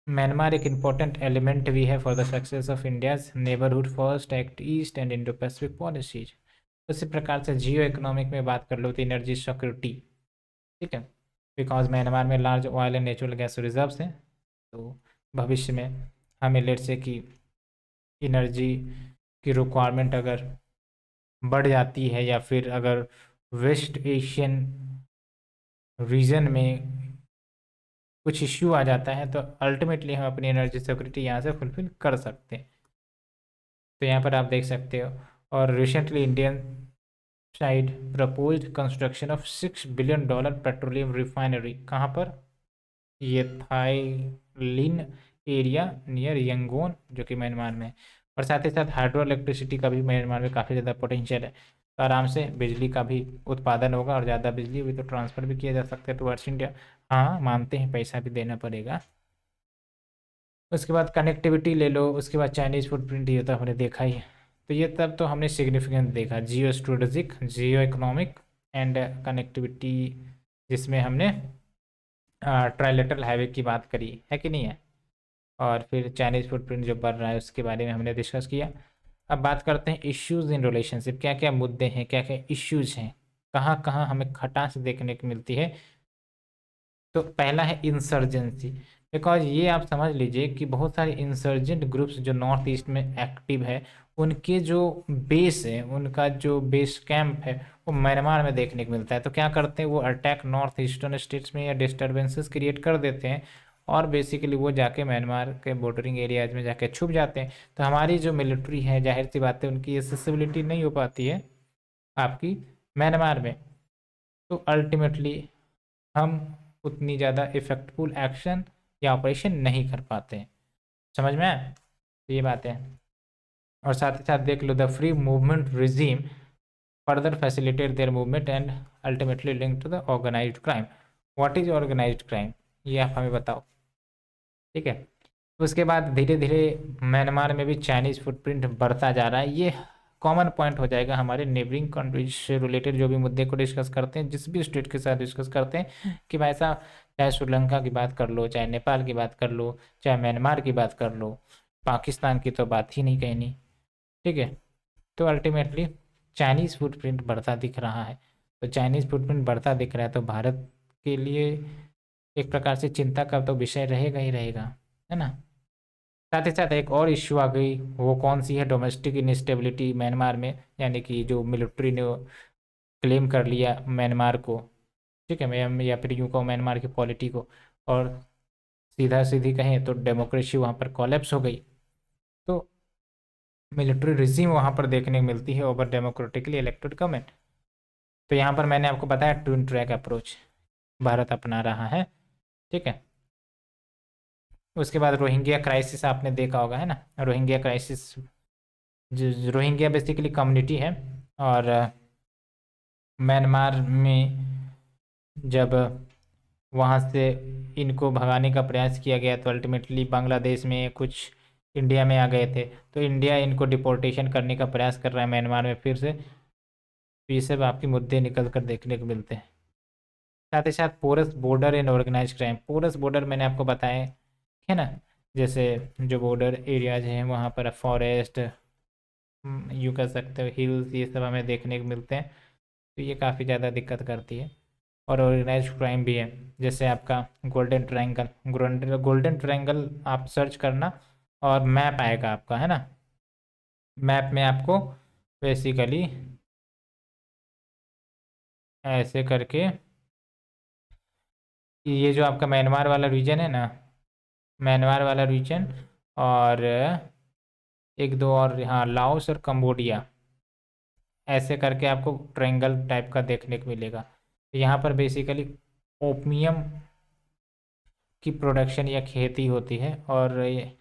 म्यांमार एक इम्पॉर्टेंट एलिमेंट भी है for the success of India's neighbourhood first act east and Indo Pacific policies. उसी प्रकार से जियो इकोनॉमिक में बात कर लो तो एनर्जी सिक्योरिटी, ठीक है, बिकॉज म्यांमार में large oil and natural gas reserves हैं। तो भविष्य में हमें लेट से कि एनर्जी की रिक्वायरमेंट अगर बढ़ जाती है या फिर अगर वेस्ट एशियन रीजन में कुछ इश्यू आ जाता है तो अल्टीमेटली हम अपनी एनर्जी सिक्योरिटी यहाँ से फुलफिल कर सकते हैं। तो यहाँ पर आप देख सकते हो। और recently Indian side proposed construction of $6 billion petroleum refinery, कहाँ पर, ये थाईलिन एरिया नियर यंगोन जो कि म्यांमार में है। और साथ ही साथ हाइड्रो इलेक्ट्रिसिटी का भी म्यांमार में काफ़ी ज़्यादा पोटेंशियल है, तो आराम से बिजली का भी उत्पादन होगा, और ज़्यादा बिजली हुई तो ट्रांसफ़र भी किया जा सकता है टुवर्ड्स इंडिया। हाँ मानते हैं पैसा भी देना पड़ेगा। उसके बाद कनेक्टिविटी ले लो, उसके बाद चाइनीज़ फुटप्रिंट, ये तो हमने देखा ही है। तो ये तब तो हमने सिग्निफिकेंस देखा, geo strategic, Jio economic and connectivity, जिसमें हमने ट्राइलेटरल हाईवे की बात करी है कि नहीं है, और फिर चाइनीज़ फुटप्रिंट जो बढ़ रहा है उसके बारे में हमने डिस्कस किया। अब बात करते हैं इश्यूज़ इन रिलेशनशिप, क्या क्या मुद्दे हैं, क्या क्या इश्यूज़ हैं, कहाँ कहाँ हमें खटास देखने को मिलती है। तो पहला है इंसर्जेंसी। बिकॉज ये आप समझ लीजिए कि बहुत सारे इंसर्जेंट ग्रुप्स जो नॉर्थ ईस्ट में एक्टिव है, उनके जो बेस है, उनका जो बेस कैंप है वो म्यांमार में देखने को मिलता है। तो क्या करते हैं, वो अटैक नॉर्थ ईस्टर्न स्टेट्स में या डिस्टर्बेंसेस क्रिएट कर देते हैं, और बेसिकली वो जाके म्यांमार के बॉर्डरिंग एरियाज में जाके छुप जाते हैं। तो हमारी जो मिलिट्री है, जाहिर सी बात है उनकी एसेसिबिलिटी नहीं हो पाती है आपकी म्यांमार में। तो अल्टीमेटली हम उतनी ज़्यादा इफेक्टफुल एक्शन या ऑपरेशन नहीं कर पाते हैं। समझ में आया? तो ये बात है। और साथ ही साथ देख लो, the free movement regime further facilitate their movement and ultimately link to the organized crime. What is organized crime, ये आप हमें बताओ। ठीक है। उसके बाद धीरे धीरे म्यांमार में भी चाइनीज़ फुटप्रिंट बढ़ता जा रहा है। ये कॉमन पॉइंट हो जाएगा हमारे नेबरिंग कंट्रीज से रिलेटेड जो भी मुद्दे को डिस्कस करते हैं, जिस भी स्टेट के साथ डिस्कस करते हैं, कि भाई साहब चाहे श्रीलंका की बात कर लो, चाहे नेपाल की बात कर लो, चाहे म्यांमार की बात कर लो, पाकिस्तान की तो बात ही नहीं कहनी। ठीक है। तो अल्टीमेटली चाइनीज़ फुटप्रिंट बढ़ता दिख रहा है। तो चाइनीज़ फुटप्रिंट बढ़ता दिख रहा है तो भारत के लिए एक प्रकार से चिंता का तो विषय रहेगा ही रहेगा, है ना। साथ ही साथ एक और इश्यू आ गई, वो कौन सी है, डोमेस्टिक इंस्टेबिलिटी म्यांमार में, यानी कि जो मिलिट्री ने क्लेम कर लिया म्यांमार को। ठीक है, मैं या फिर यूँ कहूँ म्यांमार की पॉलिटी को, और सीधा सीधी कहें तो डेमोक्रेसी वहाँ पर कोलैप्स हो गई। तो मिलिट्री रिजीम वहाँ पर देखने को मिलती है ओवर डेमोक्रेटिकली इलेक्टेड गवर्नमेंट। तो यहाँ पर मैंने आपको बताया ट्विन ट्रैक अप्रोच भारत अपना रहा है। ठीक है। उसके बाद रोहिंग्या क्राइसिस आपने देखा होगा, है ना। Rohingya crisis, Rohingya basically community है, और म्यांमार में जब वहाँ से इनको भगाने का प्रयास किया गया तो अल्टीमेटली बांग्लादेश में कुछ इंडिया में आ गए थे। तो इंडिया इनको डिपोर्टेशन करने का प्रयास कर रहा है म्यांमार में फिर से। तो ये सब आपके मुद्दे निकल कर देखने को मिलते हैं। साथ ही साथ porous border and organise crime. Porous border मैंने आपको बताया है ना, जैसे जो बॉर्डर एरियाज हैं वहाँ पर फॉरेस्ट, यूँ कह सकते हो हिल्स, ये सब हमें देखने को मिलते हैं। तो ये काफ़ी ज़्यादा दिक्कत करती है। और ऑर्गेनाइज क्राइम भी है, जैसे आपका गोल्डन ट्रायंगल। गोल्डन ट्रायंगल आप सर्च करना और मैप आएगा आपका, है ना। मैप में आपको बेसिकली ऐसे करके, ये जो आपका म्यांमार वाला रीजन है ना, म्यांमार वाला रीजन, और एक दो और, हाँ, लाओस और कंबोडिया, ऐसे करके आपको ट्रायंगल टाइप का देखने को मिलेगा। यहाँ पर बेसिकली ओपियम की प्रोडक्शन या खेती होती है, और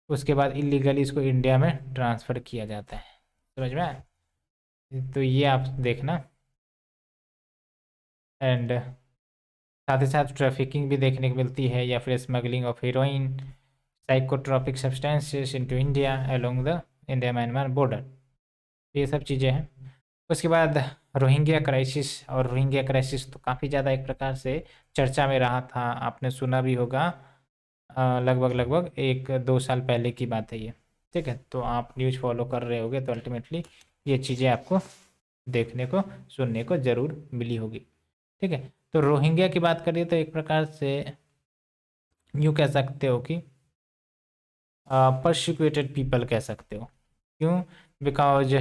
उसके बाद इलीगली इसको इंडिया में ट्रांसफ़र किया जाता है। समझ में आया? तो ये आप देखना। एंड साथ ही साथ ट्रैफिकिंग भी देखने को मिलती है, या फिर smuggling of heroine, psychotropic substances into India along the India Myanmar border. ये सब चीज़ें हैं। उसके बाद रोहिंग्या क्राइसिस। और रोहिंग्या क्राइसिस तो काफ़ी ज़्यादा एक प्रकार से चर्चा में रहा था, आपने सुना भी होगा। लगभग लगभग 1-2 साल पहले की बात है ये। ठीक है। तो आप न्यूज़ फॉलो कर रहे होगे तो अल्टीमेटली ये चीज़ें आपको देखने को, सुनने को ज़रूर मिली होगी। ठीक है। तो रोहिंग्या की बात करिए तो एक प्रकार से यूँ कह सकते हो कि परसिक्यूटेड पीपल कह सकते हो। क्यों? बिकॉज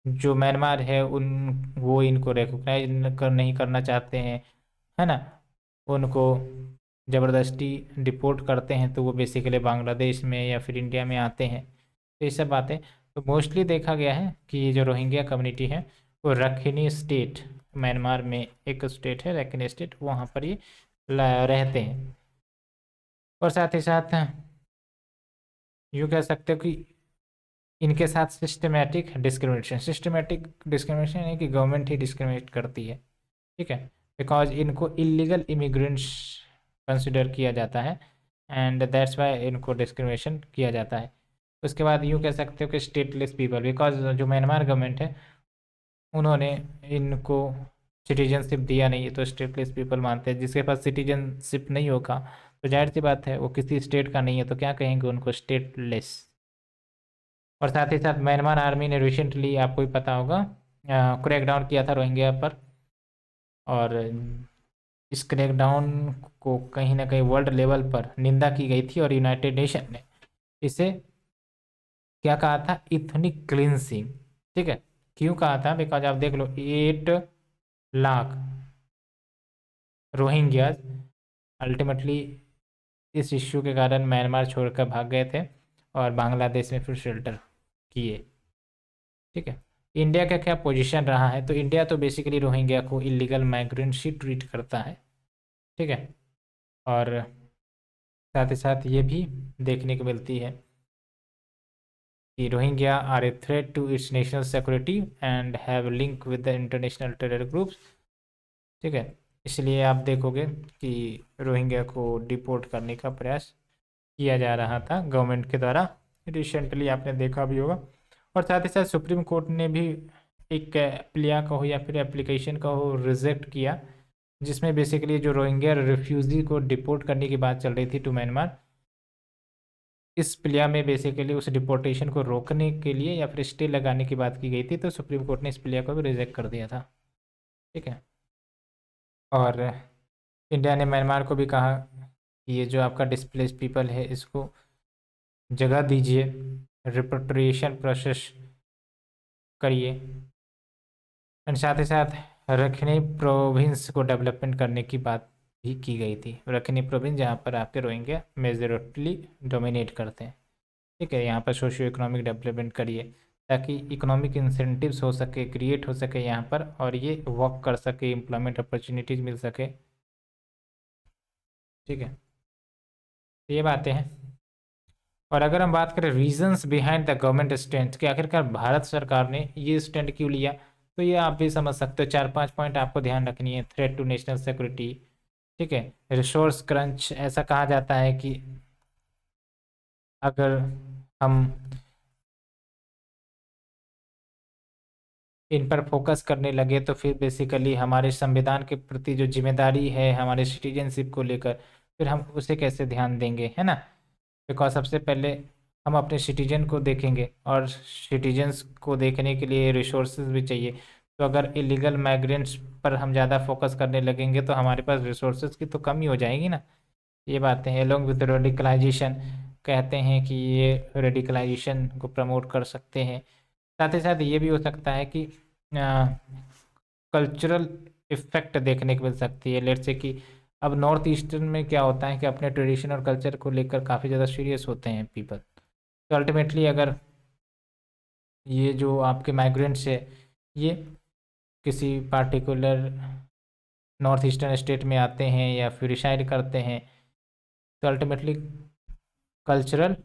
जो म्यांमार है उन, वो इनको रिकॉग्नाइज नहीं करना चाहते हैं, है ना। उनको ज़बरदस्ती डिपोर्ट करते हैं, तो वो बेसिकली बांग्लादेश में या फिर इंडिया में आते हैं। तो ये सब बातें, तो मोस्टली देखा गया है कि ये जो रोहिंग्या कम्युनिटी है वो रखिनी स्टेट, म्यांमार में एक स्टेट है रखिनी स्टेट, वहाँ पर ये रहते हैं। और साथ ही साथ यूँ कह सकते हो कि इनके साथ सिस्टमेटिक डिस्क्रिमिनेशन यानी कि गवर्नमेंट ही डिस्क्रिमिनेट करती है। ठीक है। बिकॉज इनको इलीगल इमिग्रेंट्स कंसिडर किया जाता है, एंड दैट्स वाई इनको डिस्क्रिमिनेशन किया जाता है। उसके बाद यूँ कह सकते हो कि स्टेटलेस पीपल, बिकॉज जो म्यांमार गवर्नमेंट है उन्होंने इनको सिटीजनशिप दिया नहीं है तो स्टेटलेस पीपल मानते हैं। जिसके पास सिटीजनशिप नहीं होगा तो जाहिर सी बात है वो किसी स्टेट का नहीं है, तो क्या कहेंगे उनको, स्टेटलेस। और साथ ही साथ म्यांमार आर्मी ने रिसेंटली, आपको भी पता होगा, क्रैकडाउन किया था रोहिंग्या पर। और इस क्रैकडाउन को कहीं ना कहीं वर्ल्ड लेवल पर निंदा की गई थी और यूनाइटेड नेशन ने इसे क्या कहा था, इथनिक क्लिनसिंग। ठीक है, क्यों कहा था, बिकॉज आप देख लो 8 लाख रोहिंग्याज अल्टीमेटली इस इश्यू के कारण म्यांमार छोड़कर भाग गए थे और बांग्लादेश में फिर शेल्टर किए। ठीक है, इंडिया का क्या पोजीशन रहा है, तो इंडिया तो बेसिकली रोहिंग्या को इलीगल माइग्रेंट्स ही ट्रीट करता है। ठीक है, और साथ ही साथ ये भी देखने को मिलती है कि Rohingya are a threat to its national security and have link with the international terror groups. ठीक है, इसलिए आप देखोगे कि रोहिंग्या को डिपोर्ट करने का प्रयास किया जा रहा था गवर्नमेंट के द्वारा, रिसेंटली आपने देखा भी होगा। और साथ ही साथ सुप्रीम कोर्ट ने भी एक प्लिया का हो या फिर एप्लीकेशन का हो रिजेक्ट किया, जिसमें बेसिकली जो रोहिंग्या रिफ्यूजी को डिपोर्ट करने की बात चल रही थी टू म्यांमार, इस प्लिया में बेसिकली उस डिपोर्टेशन को रोकने के लिए या फिर स्टे लगाने की बात की गई थी, तो सुप्रीम कोर्ट ने इस प्लिया को भी रिजेक्ट कर दिया था। ठीक है, और इंडिया ने म्यांमार को भी कहा कि ये जो आपका डिस्प्लेस पीपल है इसको जगह दीजिए, रिपेट्रिएशन प्रोसेस करिए। एंड साथ ही साथ रखनी प्रोविंस को डेवलपमेंट करने की बात भी की गई थी। रखनी प्रोविंस जहाँ पर आपके रोहिंग्या मेजोरिटली डोमिनेट करते हैं। ठीक है, यहाँ पर सोशियो इकोनॉमिक डेवलपमेंट करिए ताकि इकोनॉमिक इंसेंटिव्स हो सके, क्रिएट हो सके यहाँ पर, और ये वर्क कर सके, एम्प्लॉयमेंट अपॉर्चुनिटीज़ मिल सके। ठीक है, तो ये बातें हैं। और अगर हम बात करें reasons behind the government stand कि आखिरकार भारत सरकार ने ये स्टैंड क्यों लिया, तो ये आप भी समझ सकते हो। 4-5 पॉइंट आपको ध्यान रखनी है। थ्रेट टू नेशनल सिक्योरिटी, ठीक है, रिसोर्स क्रंच, ऐसा कहा जाता है कि अगर हम इन पर फोकस करने लगे तो फिर बेसिकली हमारे संविधान के प्रति जो जिम्मेदारी है हमारे सिटीजनशिप को लेकर, फिर हम उसे कैसे ध्यान देंगे, है ना। बिकॉज सबसे पहले हम अपने सिटीजन को देखेंगे और सिटीजन्स को देखने के लिए रिसोर्सेज भी चाहिए। तो अगर इलीगल माइग्रेंट्स पर हम ज़्यादा फोकस करने लगेंगे तो हमारे पास रिसोर्सेज की तो कमी हो जाएगी ना। ये बातें हैं। एलोंग विद रेडिकलाइजेशन, कहते हैं कि ये रेडिकलाइजेशन को प्रमोट कर सकते हैं। साथ ही साथ ये भी हो सकता है कि कल्चरल इफेक्ट देखने को मिल सकती है। लेट्स से कि अब नॉर्थ ईस्टर्न में क्या होता है कि अपने ट्रेडिशन और कल्चर को लेकर काफ़ी ज़्यादा सीरियस होते हैं पीपल। तो अल्टीमेटली अगर ये जो आपके माइग्रेंट्स है ये किसी पार्टिकुलर नॉर्थ ईस्टर्न स्टेट में आते हैं या फिर रिसाइड करते हैं, तो अल्टीमेटली कल्चरल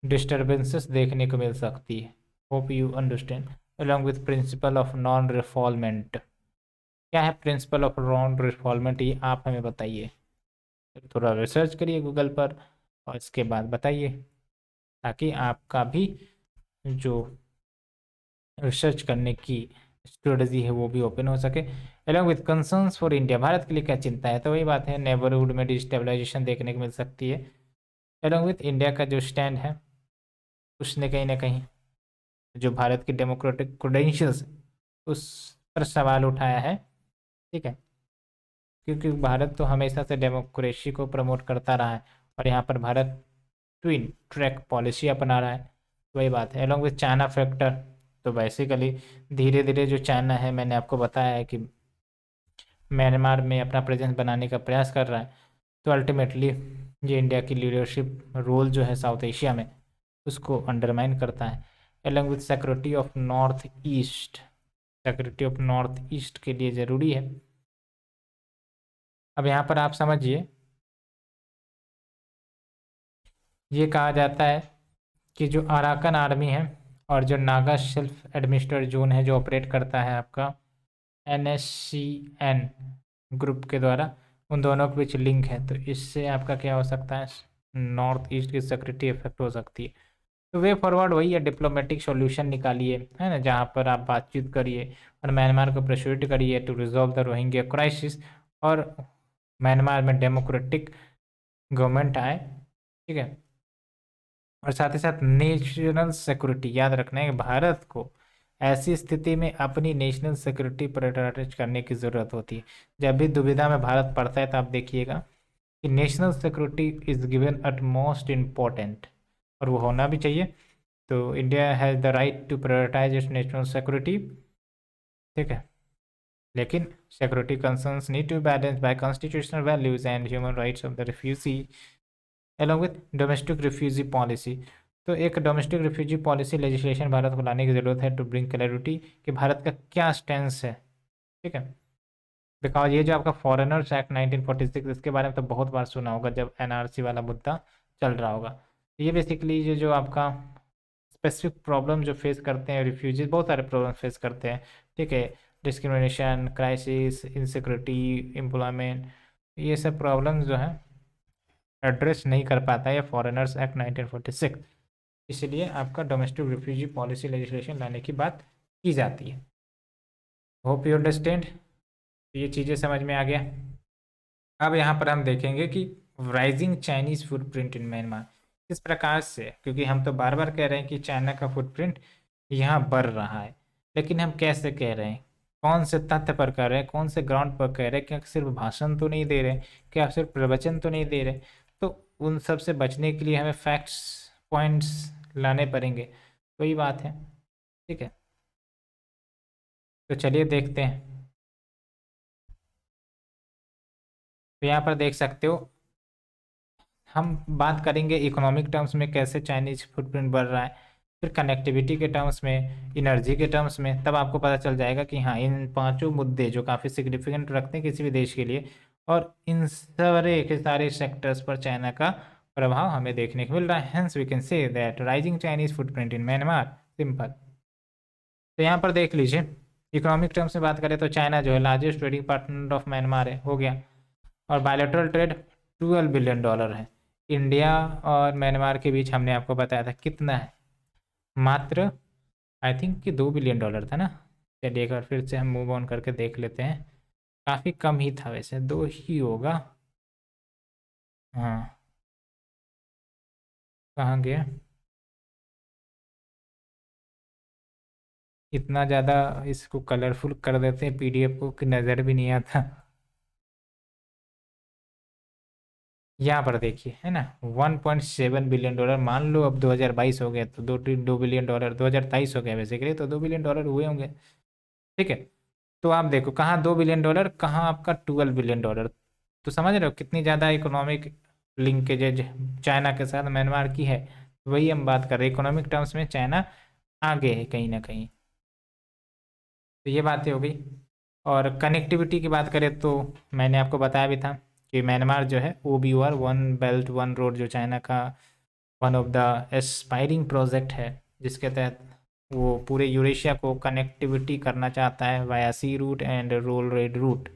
डिस्टर्बेंसेस देखने को मिल सकती है। Hope you understand. Along with principle of non refoulement, क्या है प्रिंसिपल ऑफ नॉन रिफॉल्वमेंट, ये आप हमें बताइए। थोड़ा रिसर्च करिए गूगल पर और इसके बाद बताइए, ताकि आपका भी जो रिसर्च करने की स्ट्रेटजी है वो भी ओपन हो सके। Along with concerns for India, Bharat के लिए क्या चिंता है, तो वही बात है, नेबरहुड में डिस्टेबलाइजेशन देखने को मिल सकती है। अलॉन्ग विथ इंडिया का जो स्टैंड है उसने कहीं ना कहीं जो भारत की डेमोक्रेटिक क्रेडेंशियल्स उस पर सवाल उठाया है। ठीक है, क्योंकि भारत तो हमेशा से डेमोक्रेसी को प्रमोट करता रहा है और यहाँ पर भारत ट्विन ट्रैक पॉलिसी अपना रहा है। वही बात है। अलॉन्ग विथ चाइना फैक्टर, तो बेसिकली धीरे धीरे जो चाइना है, मैंने आपको बताया है कि म्यांमार में अपना प्रेजेंस बनाने का प्रयास कर रहा है, तो अल्टीमेटली ये इंडिया की लीडरशिप रोल जो है साउथ एशिया में उसको अंडरमाइन करता है। Along with security of north east, security of north east के लिए ज़रूरी है। अब यहाँ पर आप समझिए, ये कहा जाता है कि जो अराकन आर्मी है और जो नागा सेल्फ एडमिनिस्ट्रेटेड जोन है जो ऑपरेट करता है आपका NSCN ग्रुप के द्वारा, उन दोनों के बीच लिंक है। तो इससे आपका क्या हो सकता है, नॉर्थ ईस्ट की सिक्योरिटी इफेक्ट हो सकती है। तो वे फॉरवर्ड वही है, डिप्लोमेटिक सॉल्यूशन निकालिए, है ना, जहाँ पर आप बातचीत करिए और म्यांमार को प्रशुद्ध करिए to resolve the Rohingya crisis, और म्यांमार में डेमोक्रेटिक गवर्नमेंट आए, ठीक है। और साथ ही साथ नेशनल सिक्योरिटी, याद रखना है कि भारत को ऐसी स्थिति में अपनी नेशनल सिक्योरिटी प्रायोरिटाइज करने की ज़रूरत होती है। जब भी दुविधा में भारत पड़ता है तो आप देखिएगा कि national security is given at most important, और वो होना भी चाहिए। तो India has the right to prioritise its national security, ठीक है, लेकिन security concerns need to balance by constitutional values and human rights of the refugee along with domestic refugee policy. तो एक domestic refugee policy legislation Bharat को लाने की ज़रूरत है टू ब्रिंग क्लैरिटी कि भारत का क्या स्टैंस है, ठीक है। बिकॉज ये जो आपका फॉरेनर्स एक्ट 1946, इसके बारे में तो बहुत बार सुना होगा जब एनआरसी वाला मुद्दा चल रहा होगा। ये बेसिकली ये जो आपका स्पेसिफिक प्रॉब्लम जो फेस करते हैं रिफ्यूजीज, बहुत सारे प्रॉब्लम फेस करते हैं, ठीक है, डिस्क्रिमिनेशन, क्राइसिस, इनसिक्योरिटी, एम्प्लॉयमेंट, ये सब प्रॉब्लम्स जो है एड्रेस नहीं कर पाता है फॉरेनर्स एक्ट 1946। इसलिए आपका डोमेस्टिक रिफ्यूजी पॉलिसी लेजिस्लेशन लाने की बात की जाती है। होप यू अंडरस्टैंड, ये चीज़ें समझ में आ गया। अब यहाँ पर हम देखेंगे कि rising Chinese footprint in Myanmar किस प्रकार से, क्योंकि हम तो बार बार कह रहे हैं कि चाइना का फुटप्रिंट यहाँ बढ़ रहा है, लेकिन हम कैसे कह रहे हैं, कौन से तथ्य पर कह रहे हैं, कौन से ग्राउंड पर कह रहे हैं, क्या सिर्फ भाषण तो नहीं दे रहे, क्या सिर्फ प्रवचन तो नहीं दे रहे। तो उन सब से बचने के लिए हमें फैक्ट्स, पॉइंट्स लाने पड़ेंगे, वही बात है, ठीक है। तो चलिए देखते हैं। तो यहाँ पर देख सकते हो, हम बात करेंगे इकोनॉमिक टर्म्स में कैसे चाइनीज फुटप्रिंट बढ़ रहा है, फिर कनेक्टिविटी के टर्म्स में, इनर्जी के टर्म्स में, तब आपको पता चल जाएगा कि हाँ इन पांचों मुद्दे जो काफ़ी सिग्निफिकेंट रखते हैं किसी भी देश के लिए, और इन सारे के सारे सेक्टर्स पर चाइना का प्रभाव हमें देखने को मिल रहा है। Hence we can say that rising Chinese footprint in Myanmar, simple. तो यहाँ पर देख लीजिए, इकोनॉमिक टर्म्स में बात करें तो चाइना जो है largest trading partner of Myanmar है, हो गया, और बायलैटरल ट्रेड $12 बिलियन है। इंडिया और म्यांमार के बीच हमने आपको बताया था कितना है, मात्र आई थिंक कि $2 बिलियन था ना। चलिए एक बार फिर से हम मूव ऑन करके देख लेते हैं, काफ़ी कम ही था, वैसे दो ही होगा। हाँ, कहाँ गया, इतना ज़्यादा इसको कलरफुल कर देते हैं पीडीएफ को कि नज़र भी नहीं आता। यहाँ पर देखिए, है ना, $1.7 बिलियन, मान लो अब 2022 हो गया तो 2 बिलियन डॉलर, 2023 हो गया बेसिकली, तो $2 बिलियन हुए होंगे, ठीक है। तो आप देखो कहाँ $2 बिलियन, कहाँ आपका $12 बिलियन। तो समझ रहे हो कितनी ज़्यादा इकोनॉमिक लिंकेज चाइना के साथ म्यांमार की है। वही हम बात कर रहे हैं, इकोनॉमिक टर्म्स में चाइना आगे है कहीं ना कहीं। तो ये बातें हो गई। और कनेक्टिविटी की बात करें तो मैंने आपको बताया भी था कि म्यांमार जो है OBR, one belt one road, जो चाइना का one of the aspiring project है, जिसके तहत वो पूरे यूरेशिया को कनेक्टिविटी करना चाहता है via sea route and rail road route,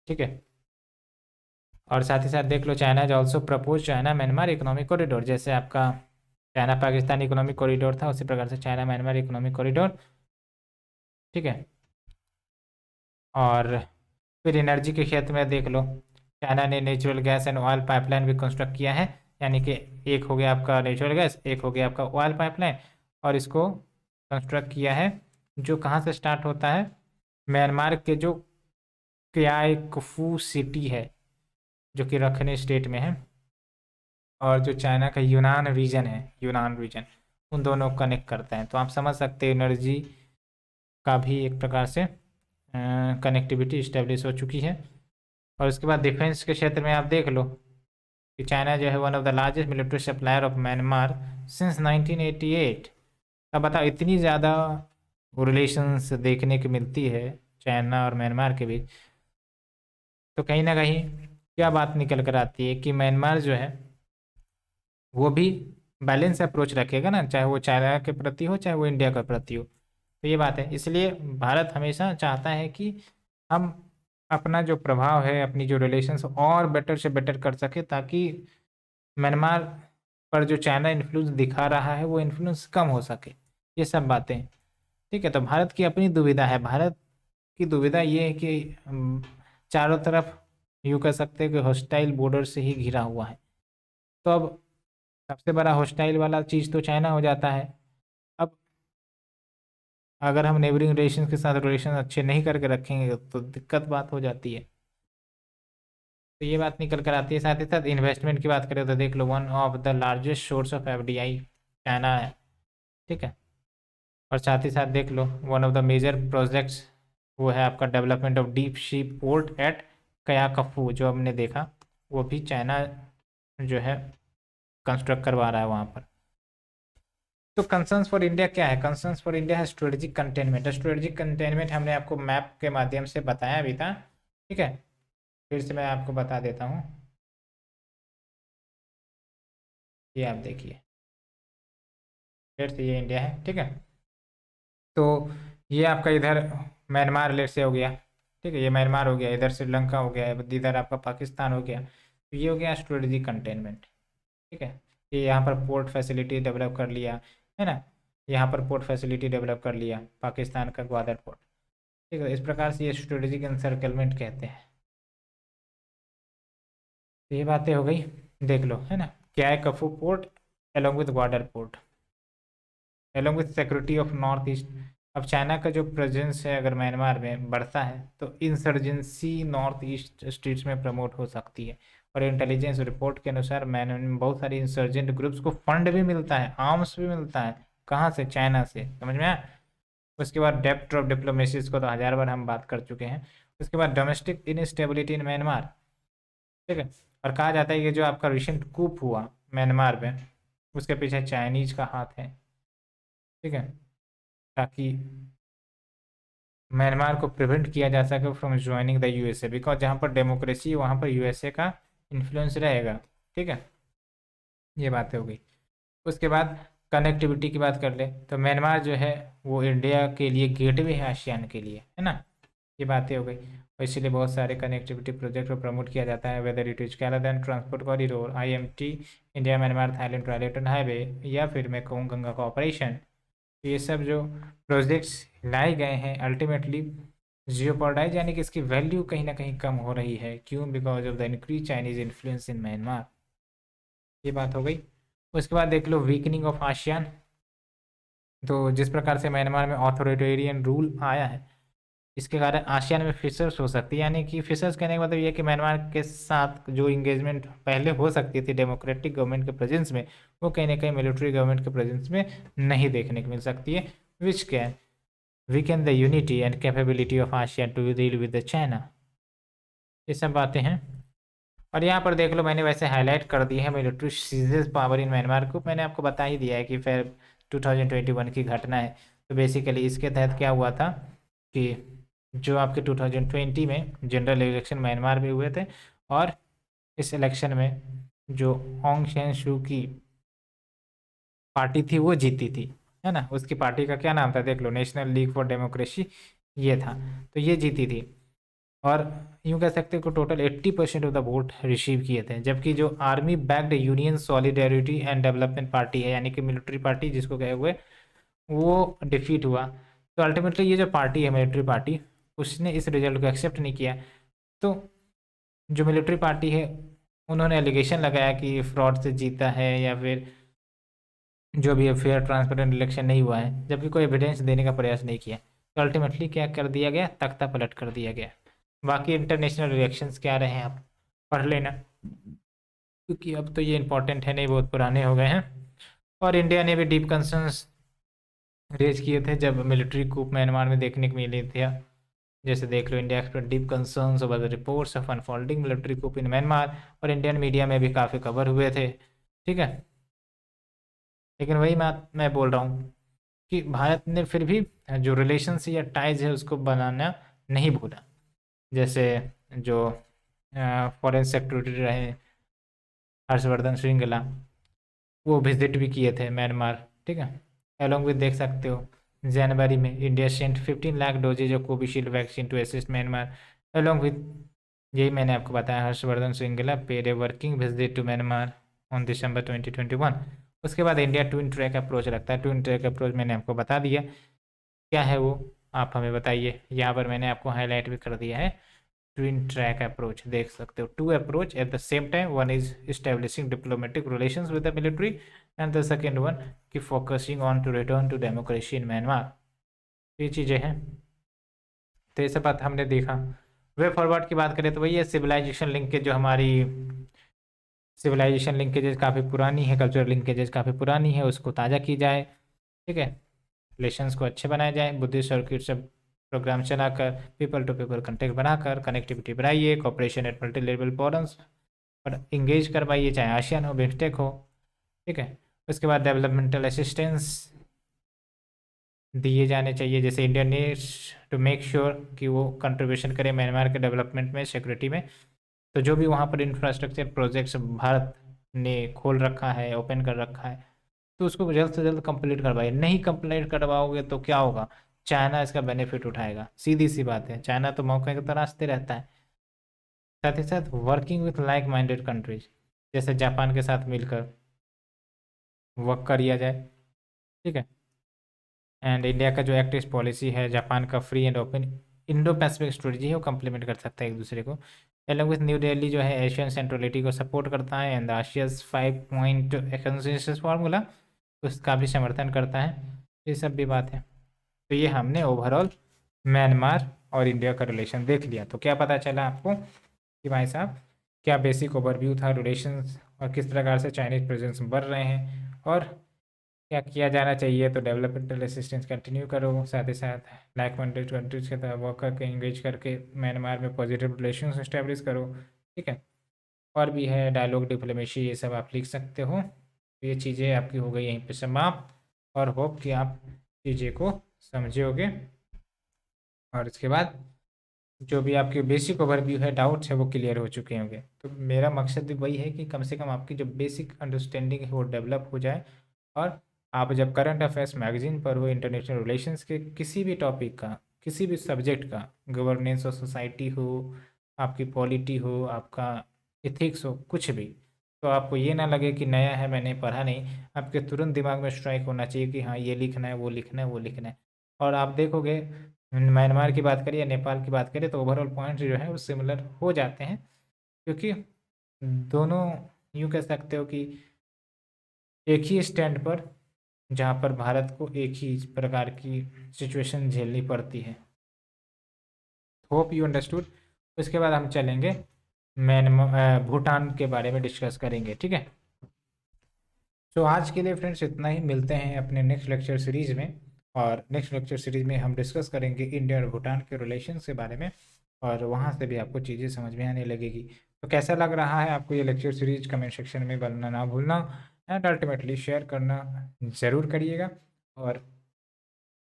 ठीक है। और साथ ही साथ देख लो, China is also propose China Myanmar economic corridor, जैसे आपका चाइना पाकिस्तान इकोनॉमिक कॉरिडोर था, उसी प्रकार से चाइना म्यांमार इकोनॉमिक कॉरिडोर, ठीक है। और फिर एनर्जी के क्षेत्र में देख लो, चाइना ने natural gas and oil pipeline भी कंस्ट्रक्ट किया है, यानी कि एक हो गया आपका नेचुरल गैस, एक हो गया आपका ऑयल पाइपलाइन, और इसको कंस्ट्रक्ट किया है, जो कहाँ से स्टार्ट होता है, म्यांमार के जो क्याई कुफू सिटी है, जो कि रखने स्टेट में है, और जो चाइना का यूनान रीजन है, यूनान रीजन, उन दोनों को कनेक्ट करता है। तो आप समझ सकते हैं एनर्जी का भी एक प्रकार से कनेक्टिविटी इस्टेब्लिश हो चुकी है। और उसके बाद डिफेंस के क्षेत्र में आप देख लो कि चाइना जो है one of the largest military supplier of Myanmar since 1988। अब बताओ इतनी ज़्यादा रिलेशंस देखने को मिलती है चाइना और म्यांमार के बीच, तो कहीं ना कहीं क्या बात निकल कर आती है कि म्यांमार जो है वो भी बैलेंस अप्रोच रखेगा ना, चाहे वो चाइना के प्रति हो चाहे वो इंडिया के प्रति हो। तो ये बात है, इसलिए भारत हमेशा चाहता है कि हम अपना जो प्रभाव है, अपनी जो रिलेशंस और बेटर से बेटर कर सके, ताकि म्यांमार पर जो चाइना इन्फ्लुएंस दिखा रहा है वो इन्फ्लुएंस कम हो सके, ये सब बातें। ठीक है, तो भारत की अपनी दुविधा है। भारत की दुविधा ये है कि चारों तरफ यूँ कह सकते हैं कि हॉस्टाइल बॉर्डर से ही घिरा हुआ है। तो अब सबसे बड़ा हॉस्टाइल वाला चीज़ तो चाइना हो जाता है। अब अगर हम नेबरिंग रिलेशन के साथ रिलेशन अच्छे नहीं करके रखेंगे तो दिक्कत बात हो जाती है। तो ये बात निकल कर आती है। साथ ही साथ इन्वेस्टमेंट की बात करें तो देख लो, one of the largest source of FDI China है। ठीक है, और साथ ही साथ देख लो one of the major projects वो है आपका development of deep sea port at Kyaukphyu, जो हमने देखा वो भी चाइना जो है कंस्ट्रक्ट करवा रहा है वहाँ पर। तो कंसर्न्स फॉर इंडिया क्या है? कंसर्न्स फॉर इंडिया है स्ट्रेटेजिक कंटेनमेंट। स्ट्रेटेजिक कंटेनमेंट हमने आपको मैप के माध्यम से बताया भी था। ठीक है, फिर से मैं आपको बता देता हूँ। ये आप देखिए, फिर से ये इंडिया है। ठीक है, तो ये आपका इधर म्यांमार लेट से हो गया। ठीक है, ये म्यांमार हो गया, इधर श्रीलंका हो गया, इधर आपका पाकिस्तान हो गया। तो ये हो गया स्ट्रेटेजिक कंटेनमेंट। ठीक है, ये यहाँ पर पोर्ट फैसिलिटी डेवलप कर लिया है ना, यहाँ पर पोर्ट फैसिलिटी डेवलप कर लिया पाकिस्तान का ग्वादर पोर्ट। ठीक है, इस प्रकार से ये स्ट्रेटेजिक एनसर्कलमेंट कहते हैं। तो ये बातें हो गई, देख लो है ना, क्या है कफू port along with Gwadar port along with security of north east. अब चाइना का जो प्रेजेंस है अगर म्यांमार में बढ़ता है तो इंसर्जेंसी नॉर्थ ईस्ट स्टेट्स में प्रमोट हो सकती है। और इंटेलिजेंस रिपोर्ट के अनुसार म्यांमार में बहुत सारे इंसर्जेंट ग्रुप्स को फंड भी मिलता है, आर्म्स भी मिलता है। कहाँ से? चाइना से। समझ में आया? उसके बाद डेप्थ ऑफ डिप्लोमेसी, इसको तो 1000 बार हम बात कर चुके हैं। उसके बाद डोमेस्टिक इनस्टेबिलिटी इन म्यांमार। ठीक है, और कहा जाता है कि जो आपका रिसेंट कूप हुआ म्यांमार में उसके पीछे चाइनीज का हाथ है। ठीक है, ताकि म्यांमार को प्रिवेंट किया जा सके from joining the USA, because जहाँ पर डेमोक्रेसी है वहाँ पर यूएसए का इन्फ्लुएंस रहेगा। ठीक है, ये बात हो गई। उसके बाद कनेक्टिविटी की बात कर ले तो म्यांमार जो है वो इंडिया के लिए गेटवे है, आसियान के लिए, है ना। ये बातें हो गई, और इसीलिए बहुत सारे कनेक्टिविटी प्रोजेक्ट को प्रमोट किया जाता है, whether it is Kaladan transport corridor, IMT, India Myanmar Thailand trilateral highway, या फिर मैं कहूँ गंगा कॉपरेशन। ये सब जो प्रोजेक्ट्स लाए गए हैं अल्टीमेटली जियोपोर्टाइज, यानी कि इसकी वैल्यू कहीं ना कहीं कम हो रही है। क्यों? Because of the increase Chinese influence in Myanmar. ये बात हो गई। उसके बाद देख लो वीकनिंग ऑफ आसियान। तो जिस प्रकार से म्यांमार में ऑथोरिटेरियन रूल आया है इसके कारण आसियान में फिशर्स हो सकती है, यानी कि फिशर्स कहने का मतलब ये है कि म्यांमार के साथ जो इंगेजमेंट पहले हो सकती थी डेमोक्रेटिक गवर्नमेंट के प्रेजेंस में, वो कहीं ना कहीं मिलिट्री गवर्नमेंट के प्रेजेंस में नहीं देखने को मिल सकती है, which can weaken the unity and capability of ASEAN to deal with the China. ये सब बातें हैं। और यहाँ पर देख लो मैंने वैसे हाईलाइट कर दी है military seizes power in Myanmar को। मैंने आपको बता ही दिया है कि फिर 2021 की घटना है। तो बेसिकली इसके तहत क्या हुआ था कि जो आपके 2020 में जनरल इलेक्शन म्यांमार में हुए थे, और इस इलेक्शन में जो ऑंग सैन सू की पार्टी थी वो जीती थी, है ना। उसकी पार्टी का क्या नाम था? देख लो, नेशनल लीग फॉर डेमोक्रेसी ये था। तो ये जीती थी, और यूँ कह सकते हो total 80% of the vote receive किए थे। जबकि जो army backed union solidarity and development party है, यानी कि मिलिट्री पार्टी जिसको कहे हुए, वो डिफीट हुआ। तो अल्टीमेटली ये जो पार्टी है मिलिट्री पार्टी, उसने इस रिजल्ट को एक्सेप्ट नहीं किया। तो जो मिलिट्री पार्टी है उन्होंने एलिगेशन लगाया कि फ्रॉड से जीता है, या फिर जो भी है फेयर ट्रांसपेरेंट इलेक्शन नहीं हुआ है, जबकि कोई एविडेंस देने का प्रयास नहीं किया। तो अल्टीमेटली क्या कर दिया गया? तख्ता पलट कर दिया गया। बाकी इंटरनेशनल रिएक्शंस क्या रहे हैं आप पढ़ लेना, क्योंकि अब तो ये इंपॉर्टेंट है नहीं, बहुत पुराने हो गए हैं। और इंडिया ने भी डीप कंसर्न्स रेज किए थे जब मिलिट्री कूप म्यांमार में देखने को मिली थी। जैसे देख लो, India express deep concerns over the reports of unfolding military coup in Myanmar, और इंडियन मीडिया में भी काफ़ी कवर हुए थे। ठीक है, लेकिन वही मैं बोल रहा हूँ कि भारत ने फिर भी जो रिलेशंस या टाइज है उसको बनाना नहीं भूला। जैसे जो फॉरेन सेक्रेटरी रहे हर्षवर्धन श्रृंगला, वो विजिट भी किए थे म्यांमार। ठीक है, अलॉन्ग विद देख सकते हो जनवरी में India sent 15 lakh doses of Covishield vaccine to assist Myanmar. Along with, यही मैंने आपको बताया, Harshvardhan Shringla paid a working visit to Myanmar on December 2021। उसके बाद इंडिया ट्विन ट्रैक अप्रोच रखता है। ट्विन ट्रैक अप्रोच मैंने आपको बता दिया क्या है वो, आप हमें बताइए। यहाँ पर मैंने आपको हाईलाइट भी कर दिया है। ट्विन ट्रैक अप्रोच देख सकते हो, two approach at the same time, one is establishing diplomatic relations with the military and the second one की focusing on to return to democracy in Myanmar. ये चीज़ें हैं, तो ये सब बात हमने देखा। वे फॉरवर्ड की बात करें तो वही है, सिविलाइजेशन लिंकेज जो हमारी सिविलाइजेशन लिंकेजेस काफ़ी पुरानी है, कल्चरल लिंकेजेस काफ़ी पुरानी है, उसको ताज़ा की जाए। ठीक है, रिलेशंस को अच्छे बनाए जाए, बुद्धिस्ट सर्किट से प्रोग्राम चलाकर, पीपल टू पीपल कंटेक्ट बनाकर कनेक्टिविटी बढ़ाइए, cooperation at multi level forums पर इंगेज करवाइए, चाहे आसियान हो, बिम्स्टेक हो। ठीक है, उसके बाद डेवलपमेंटल असिस्टेंस दिए जाने चाहिए, जैसे India needs to make sure कि वो कंट्रीब्यूशन करे म्यांमार के डेवलपमेंट में, सिक्योरिटी में। तो जो भी वहाँ पर इंफ्रास्ट्रक्चर प्रोजेक्ट्स भारत ने खोल रखा है, ओपन कर रखा है, तो उसको जल्द से जल्द कंप्लीट करवाइए। नहीं कंप्लीट करवाओगे तो क्या होगा, चाइना इसका बेनिफिट उठाएगा, सीधी सी बात है। चाइना तो मौके को तराशते रहता है। साथ ही साथ working with like minded countries, जैसे जापान के साथ मिलकर वर्क करिया जाए। ठीक है, एंड इंडिया का जो एक्ट ईस्ट पॉलिसी है, जापान का free and open Indo Pacific strategy है, वो कंप्लीमेंट कर सकता है एक दूसरे को। अलॉन्ग विथ न्यू दिल्ली जो है एशियन सेंट्रलिटी को सपोर्ट करता है एंड आशियाज 5 पॉइंट कंसेंसस फार्मूला उसका भी समर्थन करता है। ये सब भी बात है। तो ये हमने ओवरऑल म्यांमार और इंडिया का रिलेशन देख लिया। तो क्या पता चला आपको कि भाई साहब क्या बेसिक ओवरव्यू था रिलेशंस, और किस प्रकार से चाइनीज प्रेजेंस बढ़ रहे हैं, और क्या किया जाना चाहिए। तो डेवलपमेंटल असिस्टेंस कंटिन्यू करो, साथ ही साथ लाइक माइंडेड कंट्रीज के साथ वर्क करके इंगेज करके म्यांमार में पॉजिटिव रिलेशंस इस्टेब्लिश करो। ठीक है, और भी है डायलॉग, डिप्लोमेसी, ये सब आप लिख सकते हो। तो ये चीज़ें आपकी हो गई यहीं पे समाप्त, और होप कि आप चीज़ें को समझे होगे। और इसके बाद जो भी आपके बेसिक ओवरव्यू है, डाउट्स है, वो क्लियर हो चुके होंगे। तो मेरा मकसद भी वही है कि कम से कम आपकी जो बेसिक अंडरस्टैंडिंग है वो डेवलप हो जाए, और आप जब करंट अफेयर्स मैगजीन पर हो, इंटरनेशनल रिलेशंस के किसी भी टॉपिक का, किसी भी सब्जेक्ट का, गवर्नेंस ऑफ सोसाइटी हो, आपकी पॉलिटी हो, आपका इथिक्स हो, कुछ भी, तो आपको ये ना लगे कि नया है, मैंने पढ़ा नहीं। आपके तुरंत दिमाग में स्ट्राइक होना चाहिए कि हाँ ये लिखना है, वो लिखना है, वो लिखना है। और आप देखोगे म्यांमार की बात करिए, नेपाल की बात करिए, तो ओवरऑल पॉइंट्स जो है वो सिमिलर हो जाते हैं, क्योंकि दोनों यूँ कह सकते हो कि एक ही स्टैंड पर, जहाँ पर भारत को एक ही प्रकार की सिचुएशन झेलनी पड़ती है। Hope you understood. उसके बाद हम चलेंगे भूटान के बारे में डिस्कस करेंगे। ठीक है, तो आज के लिए फ्रेंड्स इतना ही, मिलते हैं अपने नेक्स्ट लेक्चर सीरीज में। और नेक्स्ट लेक्चर सीरीज में हम डिस्कस करेंगे इंडिया और भूटान के रिलेशन के बारे में, और वहाँ से भी आपको चीज़ें समझ में आने लगेगी। तो कैसा लग रहा है आपको ये लेक्चर सीरीज, कमेंट सेक्शन में बताना ना भूलना, एंड अल्टीमेटली शेयर करना ज़रूर करिएगा। और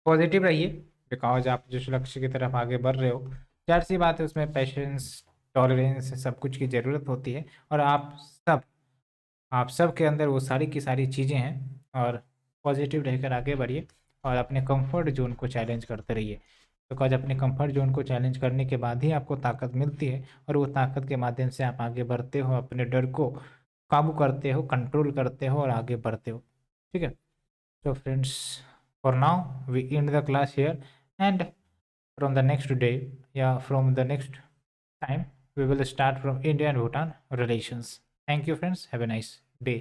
पॉजिटिव रहिए, बिकॉज आप जिस लक्ष्य की तरफ आगे बढ़ रहे हो, जाहिर सी बात है उसमें पेशेंस, टॉलरेंस, सब कुछ की ज़रूरत होती है, और आप सब के अंदर वो सारी की सारी चीज़ें हैं। और पॉजिटिव रहकर आगे बढ़िए, और अपने कंफर्ट जोन को चैलेंज करते रहिए, बिकॉज अपने कंफर्ट जोन को चैलेंज करने के बाद ही आपको ताकत मिलती है, और वो ताकत के माध्यम से आप आगे बढ़ते हो, अपने डर को काबू करते हो, कंट्रोल करते हो, और आगे बढ़ते हो। ठीक है, so friends, for now we end the class here, and from the next day, yeah, from the next time, we will start from India and Bhutan relations. Thank you friends, have a nice day.